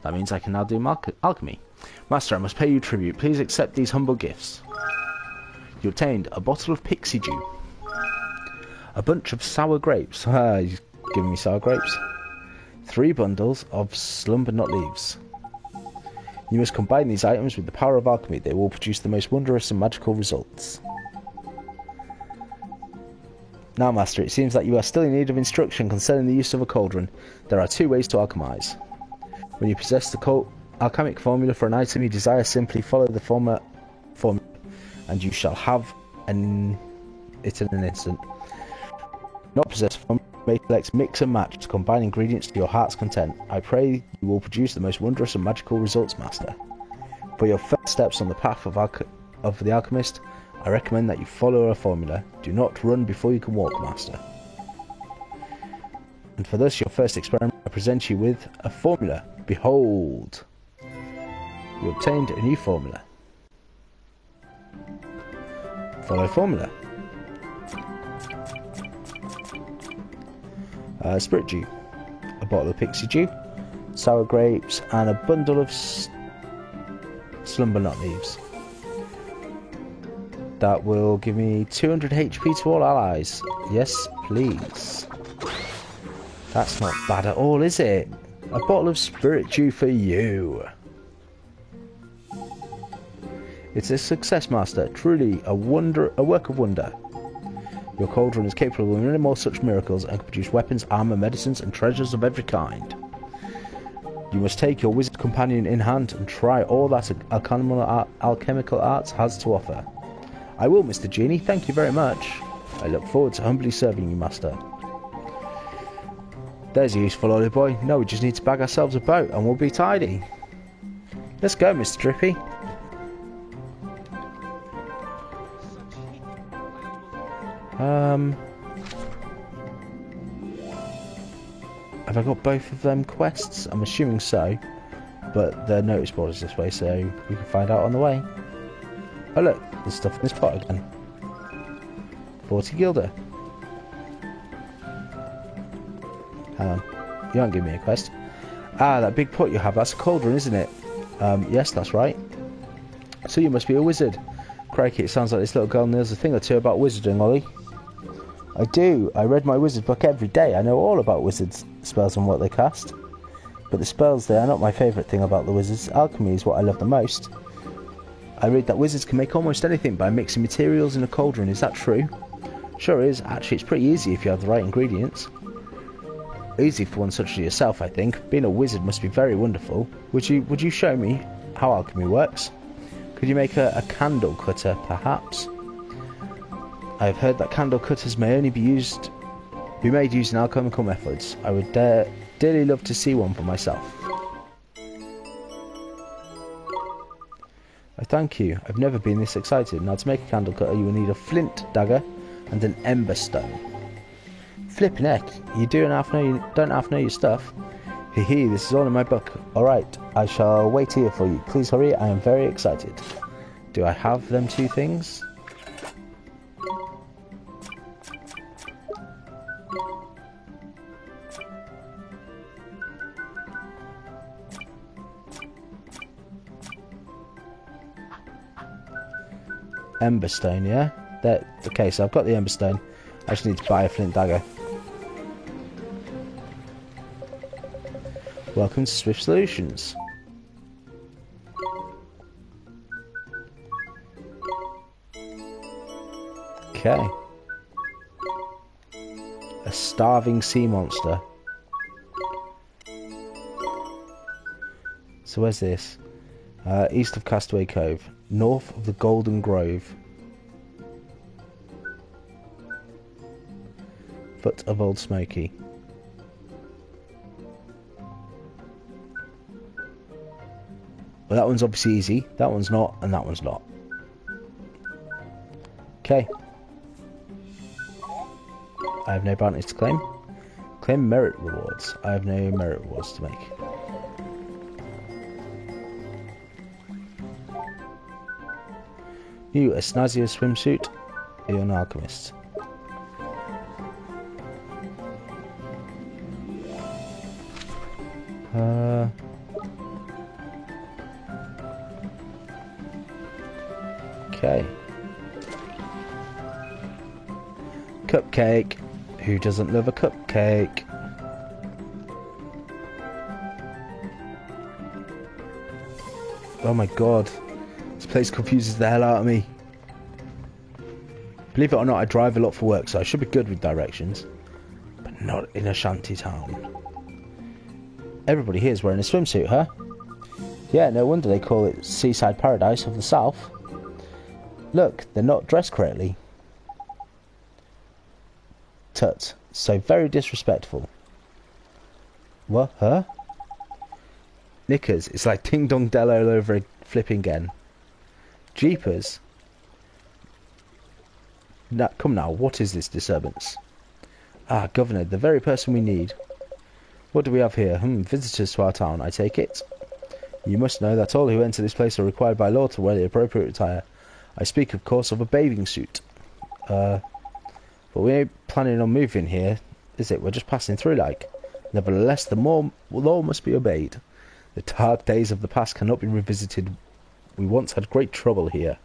That means I can now do alchemy. Master, I must pay you tribute. Please accept these humble gifts. You obtained a bottle of pixie dew. A bunch of sour grapes. He's giving me sour grapes. 3 bundles of slumber not leaves. You must combine these items with the power of alchemy. They will produce the most wondrous and magical results. Now, Master, it seems that you are still in need of instruction concerning the use of a cauldron. There are 2 ways to alchemize. When you possess the alchemic formula for an item you desire, simply follow the formula, and you shall have it in an instant. Not possess a formula, you may select mix and match to combine ingredients to your heart's content. I pray you will produce the most wondrous and magical results, Master. For your first steps on the path of the alchemist, I recommend that you follow a formula. Do not run before you can walk, Master. And for this, your first experiment, I present you with a formula. Behold! You obtained a new formula. Follow formula. Spirit dew, a bottle of pixie dew, sour grapes, and a bundle of slumber knot leaves. That will give me 200 HP to all allies. Yes, please. That's not bad at all, is it? A bottle of spirit dew for you. It's a success, Master. Truly a work of wonder. Your cauldron is capable of many more such miracles and can produce weapons, armor, medicines, and treasures of every kind. You must take your wizard companion in hand and try all that alchemical arts has to offer. I will, Mr. Genie. Thank you very much. I look forward to humbly serving you, Master. There's a useful oily boy. Now we just need to bag ourselves a boat and we'll be tidy. Let's go, Mr. Drippy. Have I got both of them quests? I'm assuming so. But the notice board is this way, so we can find out on the way. Oh look, there's stuff in this pot again. 40 guilder. Hang on, you aren't giving me a quest. Ah, that big pot you have, that's a cauldron, isn't it? Yes, that's right. So you must be a wizard. Crikey, it sounds like this little girl knows a thing or two about wizarding, Ollie. I do. I read my wizard book every day. I know all about wizards' spells and what they cast. But the spells, they are not my favourite thing about the wizards. Alchemy is what I love the most. I read that wizards can make almost anything by mixing materials in a cauldron. Is that true? Sure is. Actually, it's pretty easy if you have the right ingredients. Easy for one such as yourself, I think. Being a wizard must be very wonderful. Would you show me how alchemy works? Could you make a candle cutter, perhaps? I've heard that candle cutters may only be made using alchemical methods. I would dearly love to see one for myself. I thank you. I've never been this excited. Now, to make a candle cutter, you will need a flint dagger and an ember stone. Flippin' heck, you don't half know your stuff. Hee, this is all in my book. Alright, I shall wait here for you. Please hurry, I am very excited. Do I have them 2 things? Emberstone, yeah? Okay, so I've got the Emberstone. I just need to buy a flint dagger. Welcome to Swift Solutions. Okay. A starving sea monster. So where's this? East of Castaway Cove. North of the Golden Grove. Foot of Old Smoky. Well, that one's obviously easy. That one's not, and that one's not. Okay. I have no bounties to claim. Claim merit rewards. I have no merit rewards to make. You, a snazzier swimsuit? You're an alchemist. Okay. Cupcake. Who doesn't love a cupcake? Oh my god. This place confuses the hell out of me. Believe it or not, I drive a lot for work, so I should be good with directions. But not in a shanty town. Everybody here is wearing a swimsuit, huh? Yeah, no wonder they call it Seaside Paradise of the South. Look, they're not dressed correctly. Tut, so very disrespectful. What, huh? Knickers, it's like Ding Dong Dell all over flipping again. Jeepers. Now, come now, what is this disturbance? Ah, Governor, the very person we need. What do we have here? Visitors to our town, I take it. You must know that all who enter this place are required by law to wear the appropriate attire. I speak, of course, of a bathing suit. But we ain't planning on moving here, is it? We're just passing through, like. Nevertheless, the law must be obeyed. The dark days of the past cannot be revisited. We once had great trouble here.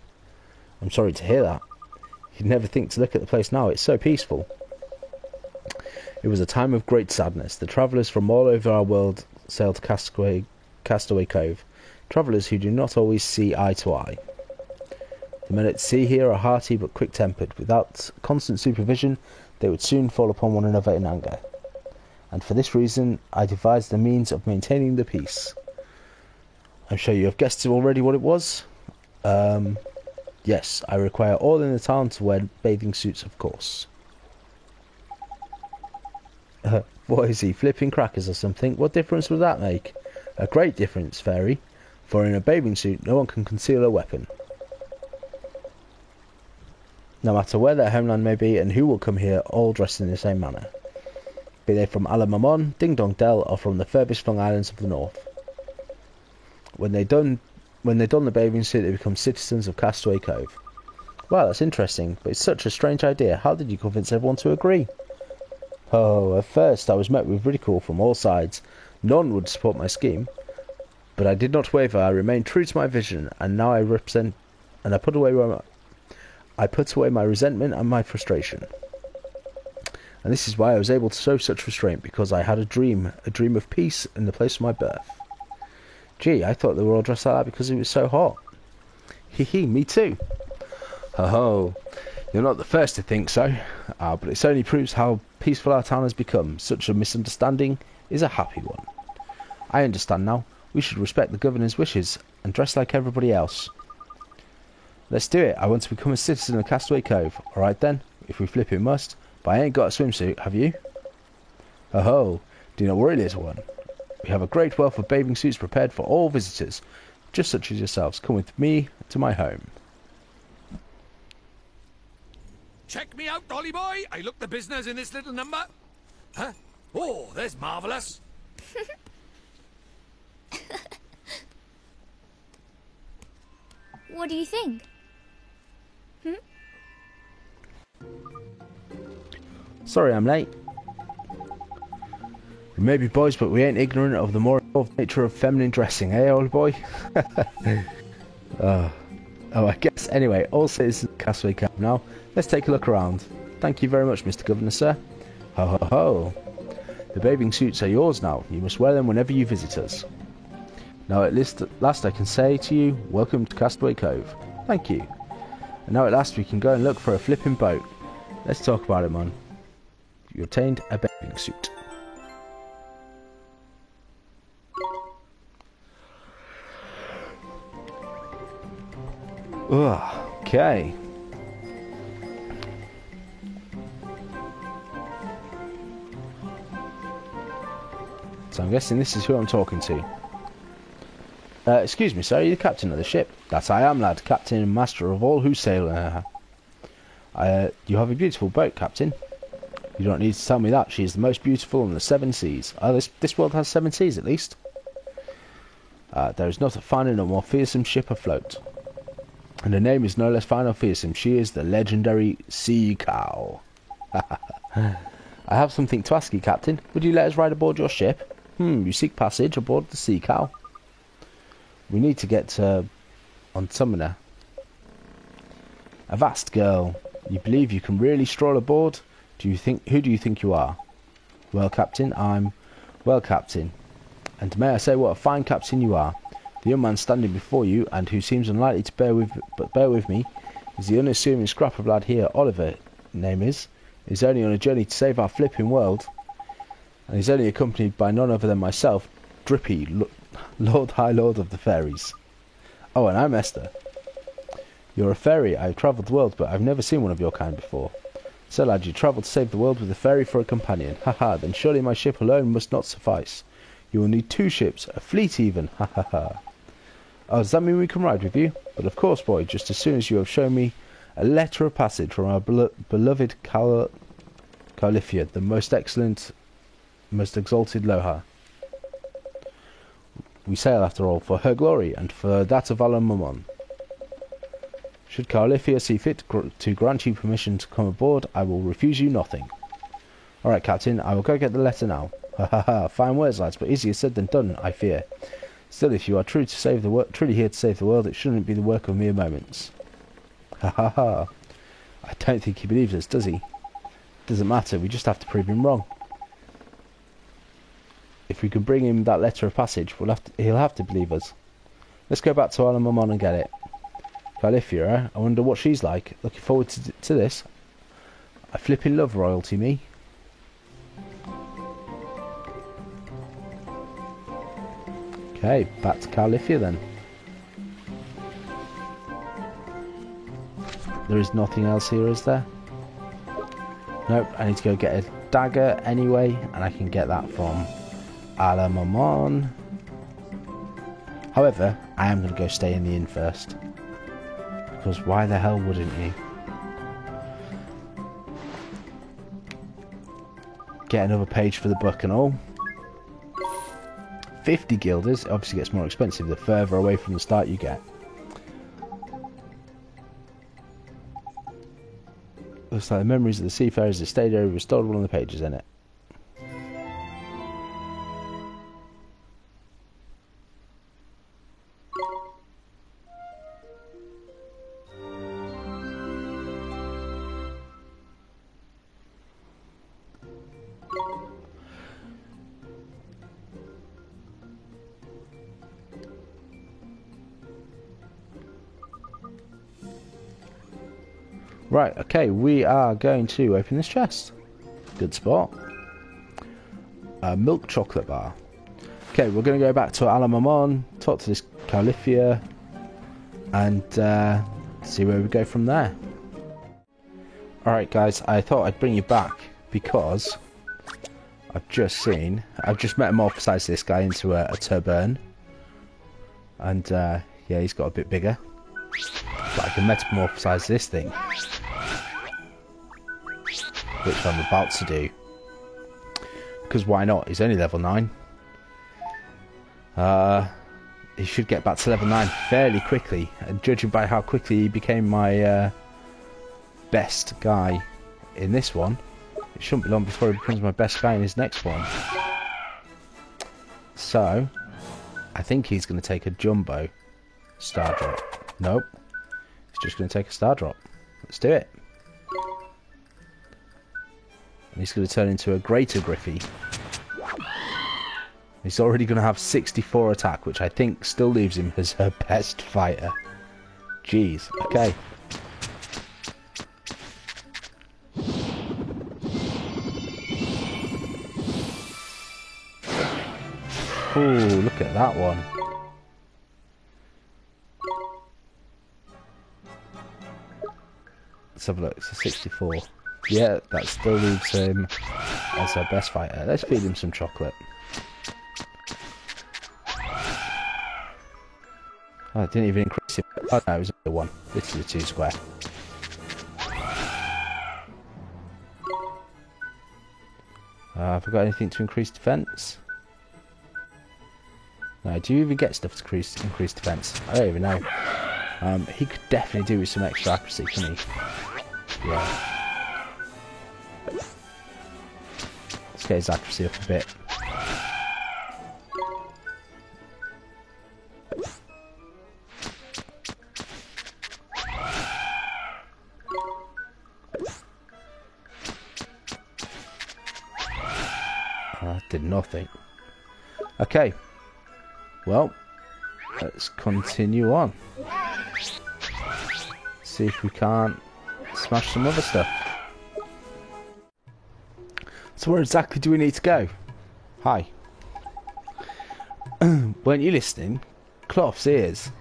I'm sorry to hear that. You'd never think to look at the place now. It's so peaceful. It was a time of great sadness. The travellers from all over our world sailed to Castaway Cove. Travellers who do not always see eye to eye. The men at sea here are hearty but quick-tempered. Without constant supervision, they would soon fall upon one another in anger. And for this reason, I devised the means of maintaining the peace. I'm sure you have guessed already what it was. Yes, I require all in the town to wear bathing suits, of course. What is he, flipping crackers or something? What difference would that make? A great difference, Fairy. For in a bathing suit, no one can conceal a weapon. No matter where their homeland may be and who will come here, all dressed in the same manner. Be they from Alamamon, Ding Dong Dell, or from the furthest flung islands of the north. When they don the bathing suit, they become citizens of Castaway Cove. Well, that's interesting, but it's such a strange idea. How did you convince everyone to agree? Oh, at first I was met with ridicule from all sides. None would support my scheme. But I did not waver. I remained true to my vision, and now I put away my resentment and my frustration. And this is why I was able to show such restraint, because I had a dream of peace in the place of my birth. Gee, I thought they were all dressed like that because it was so hot. Hee hee, me too. Ho ho, you're not the first to think so, but it only proves how peaceful our town has become. Such a misunderstanding is a happy one. I understand now. We should respect the governor's wishes and dress like everybody else. Let's do it. I want to become a citizen of Castaway Cove. Alright then, if we flip it must. But I ain't got a swimsuit, have you? Ho ho, do not worry, little one. We have a great wealth of bathing suits prepared for all visitors, just such as yourselves. Come with me to my home. Check me out, Dolly boy. I look the business in this little number. Huh? Oh, there's marvellous. What do you think? Sorry I'm late. We may be boys, but we ain't ignorant of the more involved nature of feminine dressing, eh, old boy? Oh, I guess. Anyway, all citizens of Castaway Cove now. Let's take a look around. Thank you very much, Mr. Governor, sir. Ho ho ho. The bathing suits are yours now. You must wear them whenever you visit us. Now at last I can say to you, welcome to Castaway Cove. Thank you. And now at last we can go and look for a flipping boat. Let's talk about it, man. You obtained a bathing suit. Okay. So I'm guessing this is who I'm talking to. Excuse me, sir, are you the captain of the ship? That I am, lad. Captain and master of all who sail her. You have a beautiful boat, Captain. You don't need to tell me that. She is the most beautiful on the 7 seas. This world has 7 seas, at least. There is not a finer nor more fearsome ship afloat. And her name is no less fine or fearsome. She is the legendary Sea Cow. I have something to ask you, Captain. Would you let us ride aboard your ship? You seek passage aboard the Sea Cow. We need to get on Summoner. Avast, girl. You believe you can really stroll aboard? Who do you think you are? Well, Captain, well, Captain. And may I say what a fine captain you are. The young man standing before you, and who seems unlikely to bear with me, He's the unassuming scrap of lad here, Oliver, name is. He's only on a journey to save our flipping world. And he's only accompanied by none other than myself, Drippy, Lord High Lord of the Fairies. Oh, and I'm Esther. You're a fairy. I've travelled the world, but I've never seen one of your kind before. So, lad, you travelled to save the world with a fairy for a companion. Haha, then surely my ship alone must not suffice. You will need 2 ships, a fleet even. Ha ha ha. Oh, does that mean we can ride with you? But of course, boy, just as soon as you have shown me a letter of passage from our beloved Caulifia, the most excellent, most exalted Loha. We sail, after all, for her glory, and for that of Alamamon. Should Caulifia see fit to grant you permission to come aboard, I will refuse you nothing. Alright, Captain, I will go get the letter now. Ha ha ha, fine words, lads, but easier said than done, I fear. Still, if you are truly here to save the world, it shouldn't be the work of mere moments. Ha ha ha. I don't think he believes us, does he? Doesn't matter, we just have to prove him wrong. If we can bring him that letter of passage, he'll have to believe us. Let's go back to Alamamon and get it. Caulifia, eh? I wonder what she's like. Looking forward to this. I flipping love royalty, me. Okay, back to Caulifia then. There is nothing else here, is there? Nope, I need to go get a dagger anyway, and I can get that from Alamamon. However, I am going to go stay in the inn first. Because why the hell wouldn't you? Get another page for the book and all. 50 guilders. It obviously gets more expensive the further away from the start you get. Looks like the memories of the seafarers that stayed there restored one of the pages in it. Right, okay, we are going to open this chest. Good spot. A milk chocolate bar. Okay, we're going to go back to Alamamon, talk to this Caulifia, and see where we go from there. Alright guys, I thought I'd bring you back because I've just metamorphosized this guy into a Turburn. And yeah, he's got a bit bigger. But I can metamorphosize this thing, which I'm about to do. Because why not? He's only level 9. He should get back to level 9 fairly quickly. And judging by how quickly he became my best guy in this one, it shouldn't be long before he becomes my best guy in his next one. So, I think he's going to take a jumbo star drop. Nope. He's just going to take a star drop. Let's do it. And he's going to turn into a greater Griffey. He's already going to have 64 attack, which I think still leaves him as her best fighter. Jeez. Okay. Ooh, look at that one. Let's have a look. It's a 64. Yeah, that still leaves him as our best fighter. Let's feed him some chocolate. Oh, I didn't even increase him. Oh no, it was a 1. This is a 2 square. Have I got anything to increase defense? No, do you even get stuff to increase defense? I don't even know. He could definitely do with some extra accuracy, couldn't he? Yeah. Let's get his accuracy up a bit. Did nothing. Okay. Well, let's continue on. See see if we can't smash some other stuff. So where exactly do we need to go? Hi. Weren't you listening? Cloth's ears.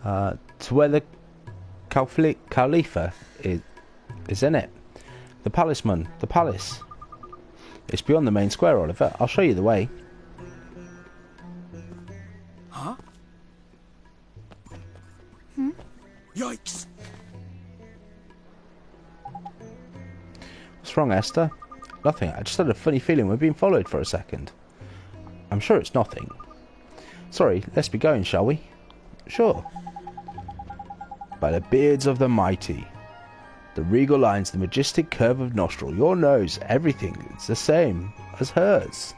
To where the Khalifa is in it. The palaceman. The palace. It's beyond the main square, Oliver. I'll show you the way. Huh? Yikes! What's wrong, Esther? Nothing. I just had a funny feeling we're being followed for a second. I'm sure it's nothing. Sorry, let's be going, shall we? Sure. By the beards of the mighty, the regal lines, the majestic curve of nostril, your nose, everything, it's the same as hers.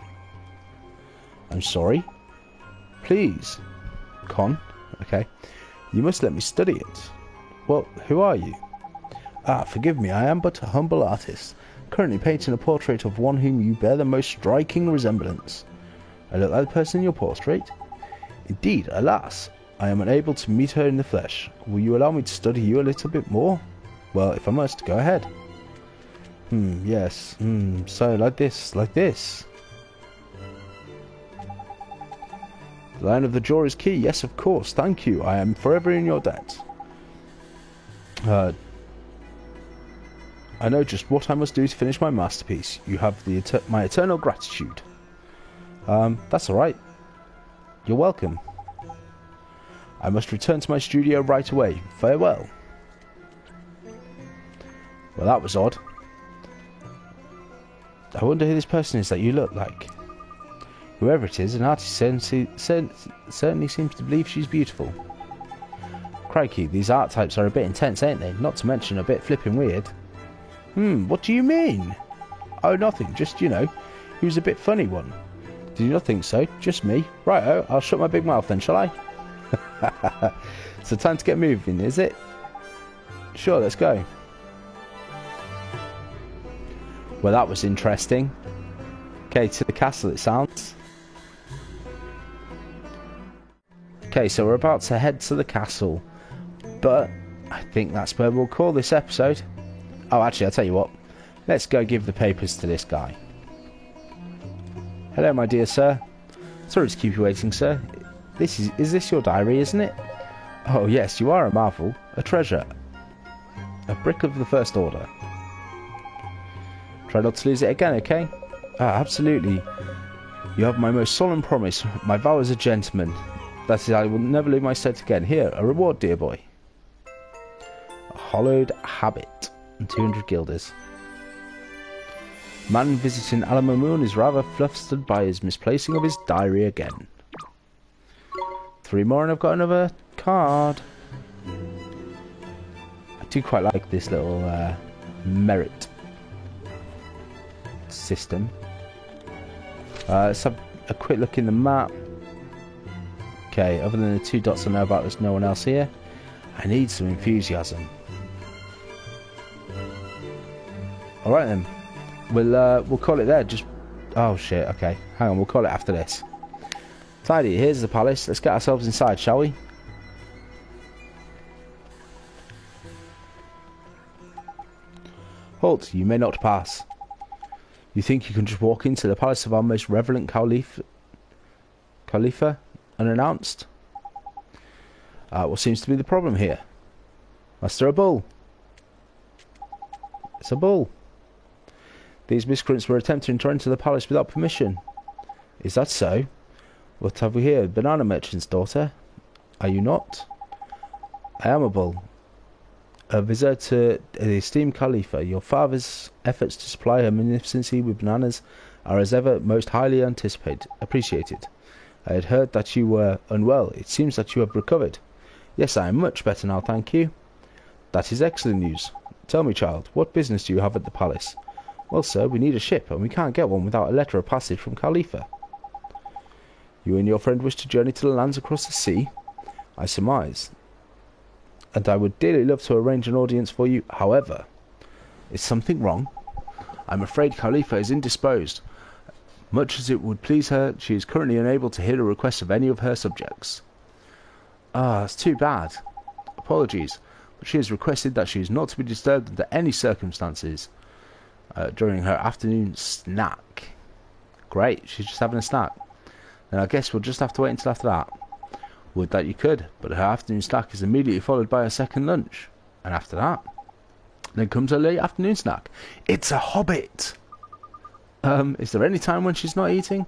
I'm sorry. Please. Con. Okay. You must let me study it. Well, who are you? Ah, forgive me, I am but a humble artist, currently painting a portrait of one whom you bear the most striking resemblance. I look like the person in your portrait? Indeed, alas, I am unable to meet her in the flesh. Will you allow me to study you a little bit more? Well, if I must, go ahead. Yes. So, like this. The line of the jaw is key. Yes, of course. Thank you. I am forever in your debt. I know just what I must do to finish my masterpiece. You have my eternal gratitude. That's alright. You're welcome. I must return to my studio right away. Farewell. Well, that was odd. I wonder who this person is that you look like. Whoever it is, an artist certainly seems to believe she's beautiful. Crikey, these art types are a bit intense, ain't they? Not to mention a bit flipping weird. What do you mean? Oh, nothing. Just, he was a bit funny one. Did you not think so? Just me? Righto, I'll shut my big mouth then, shall I? So time to get moving, is it? Sure, let's go. Well, that was interesting. Okay, to the castle it sounds. Okay, so we're about to head to the castle. But I think that's where we'll call this episode. Oh, actually, I'll tell you what. Let's go give the papers to this guy. Hello, my dear sir. Sorry to keep you waiting, sir. Is this your diary, isn't it? Oh, yes, you are a marvel. A treasure. A brick of the first order. Try not to lose it again, okay? Ah, absolutely. You have my most solemn promise, my vow as a gentleman. That is, I will never leave my set again. Here, a reward, dear boy. A hollowed habit and 200 guilders. Man visiting Alamoon is rather flustered by his misplacing of his diary again. 3 more and I've got another card. I do quite like this little merit system. Let's have a quick look in the map. Okay, other than the 2 dots I know about, there's no one else here. I need some enthusiasm. Alright then. We'll call it there. Oh shit, okay. Hang on, we'll call it after this. Tidy, here's the palace. Let's get ourselves inside, shall we? Halt, you may not pass. You think you can just walk into the palace of our most reverend Khalifa unannounced? What seems to be the problem here? Master, a bull. It's a bull. These miscreants were attempting to enter the palace without permission. Is that so? What have we here? Banana merchant's daughter? Are you not? I am a bull. A visitor to the esteemed Khalifa. Your father's efforts to supply her magnificency with bananas are as ever most highly appreciated. I had heard that you were unwell. It seems that you have recovered. Yes, I am much better now, thank you. That is excellent news. Tell me, child, what business do you have at the palace? Well, sir, we need a ship, and we can't get one without a letter of passage from Khalifa. You and your friend wish to journey to the lands across the sea? I surmise. And I would dearly love to arrange an audience for you. However, is something wrong? I'm afraid Khalifa is indisposed. Much as it would please her, she is currently unable to hear the requests of any of her subjects. Ah, it's too bad. Apologies, but she has requested that she is not to be disturbed under any circumstances during her afternoon snack. Great, she's just having a snack. Then I guess we'll just have to wait until after that. Would that you could, but her afternoon snack is immediately followed by her second lunch. And after that, then comes her late afternoon snack. It's a hobbit! Is there any time when she's not eating?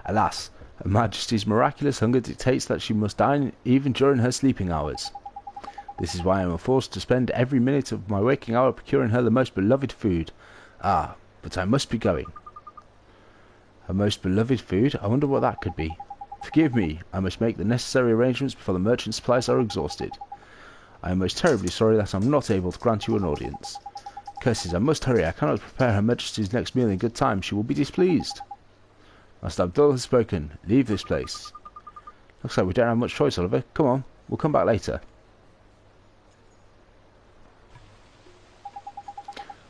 Alas, Her Majesty's miraculous hunger dictates that she must dine even during her sleeping hours. This is why I am forced to spend every minute of my waking hour procuring her the most beloved food. Ah, but I must be going. Her most beloved food? I wonder what that could be. Forgive me, I must make the necessary arrangements before the merchant supplies are exhausted. I am most terribly sorry that I am not able to grant you an audience. Curses, I must hurry. I cannot prepare Her Majesty's next meal in good time. She will be displeased. Master Abdul has spoken. Leave this place. Looks like we don't have much choice, Oliver. Come on, we'll come back later.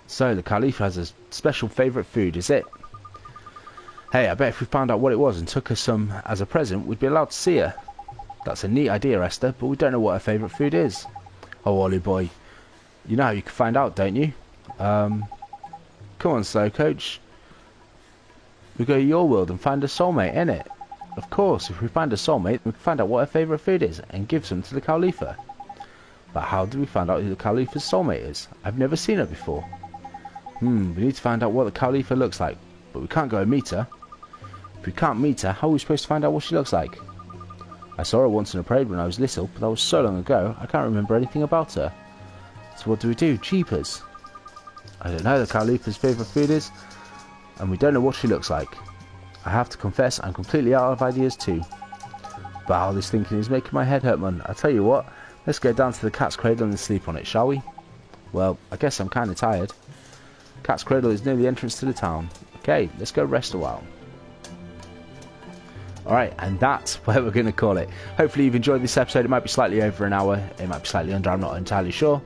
So, the Caliph has a special favourite food, is it? Hey, I bet if we found out what it was and took her some as a present, we'd be allowed to see her. That's a neat idea, Esther, but we don't know what her favourite food is. Oh, Ollie boy, you know how you can find out, don't you? Come on, Slow Coach. We go to your world and find a soulmate, innit? Of course, if we find a soulmate, we can find out what her favourite food is and give some to the Khalifa. But how do we find out who the Khalifa's soulmate is? I've never seen her before. We need to find out what the Khalifa looks like, but we can't go and meet her. If we can't meet her, how are we supposed to find out what she looks like? I saw her once in a parade when I was little, but that was so long ago, I can't remember anything about her. So what do we do? Jeepers. I don't know the Khalifa's favourite food is, and we don't know what she looks like. I have to confess, I'm completely out of ideas too. But all this thinking is making my head hurt, man. I tell you what, let's go down to the Cat's Cradle and sleep on it, shall we? Well, I guess I'm kind of tired. Cat's Cradle is near the entrance to the town. Okay, let's go rest a while. Alright, and that's where we're going to call it. Hopefully you've enjoyed this episode. It might be slightly over an hour. It might be slightly under. I'm not entirely sure.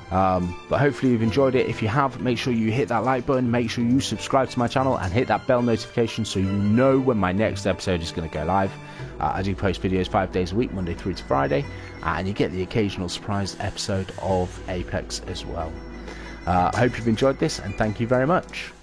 But hopefully you've enjoyed it. If you have, make sure you hit that like button. Make sure you subscribe to my channel and hit that bell notification so you know when my next episode is going to go live. I do post videos 5 days a week, Monday through to Friday. And you get the occasional surprise episode of Apex as well. I hope you've enjoyed this, and thank you very much.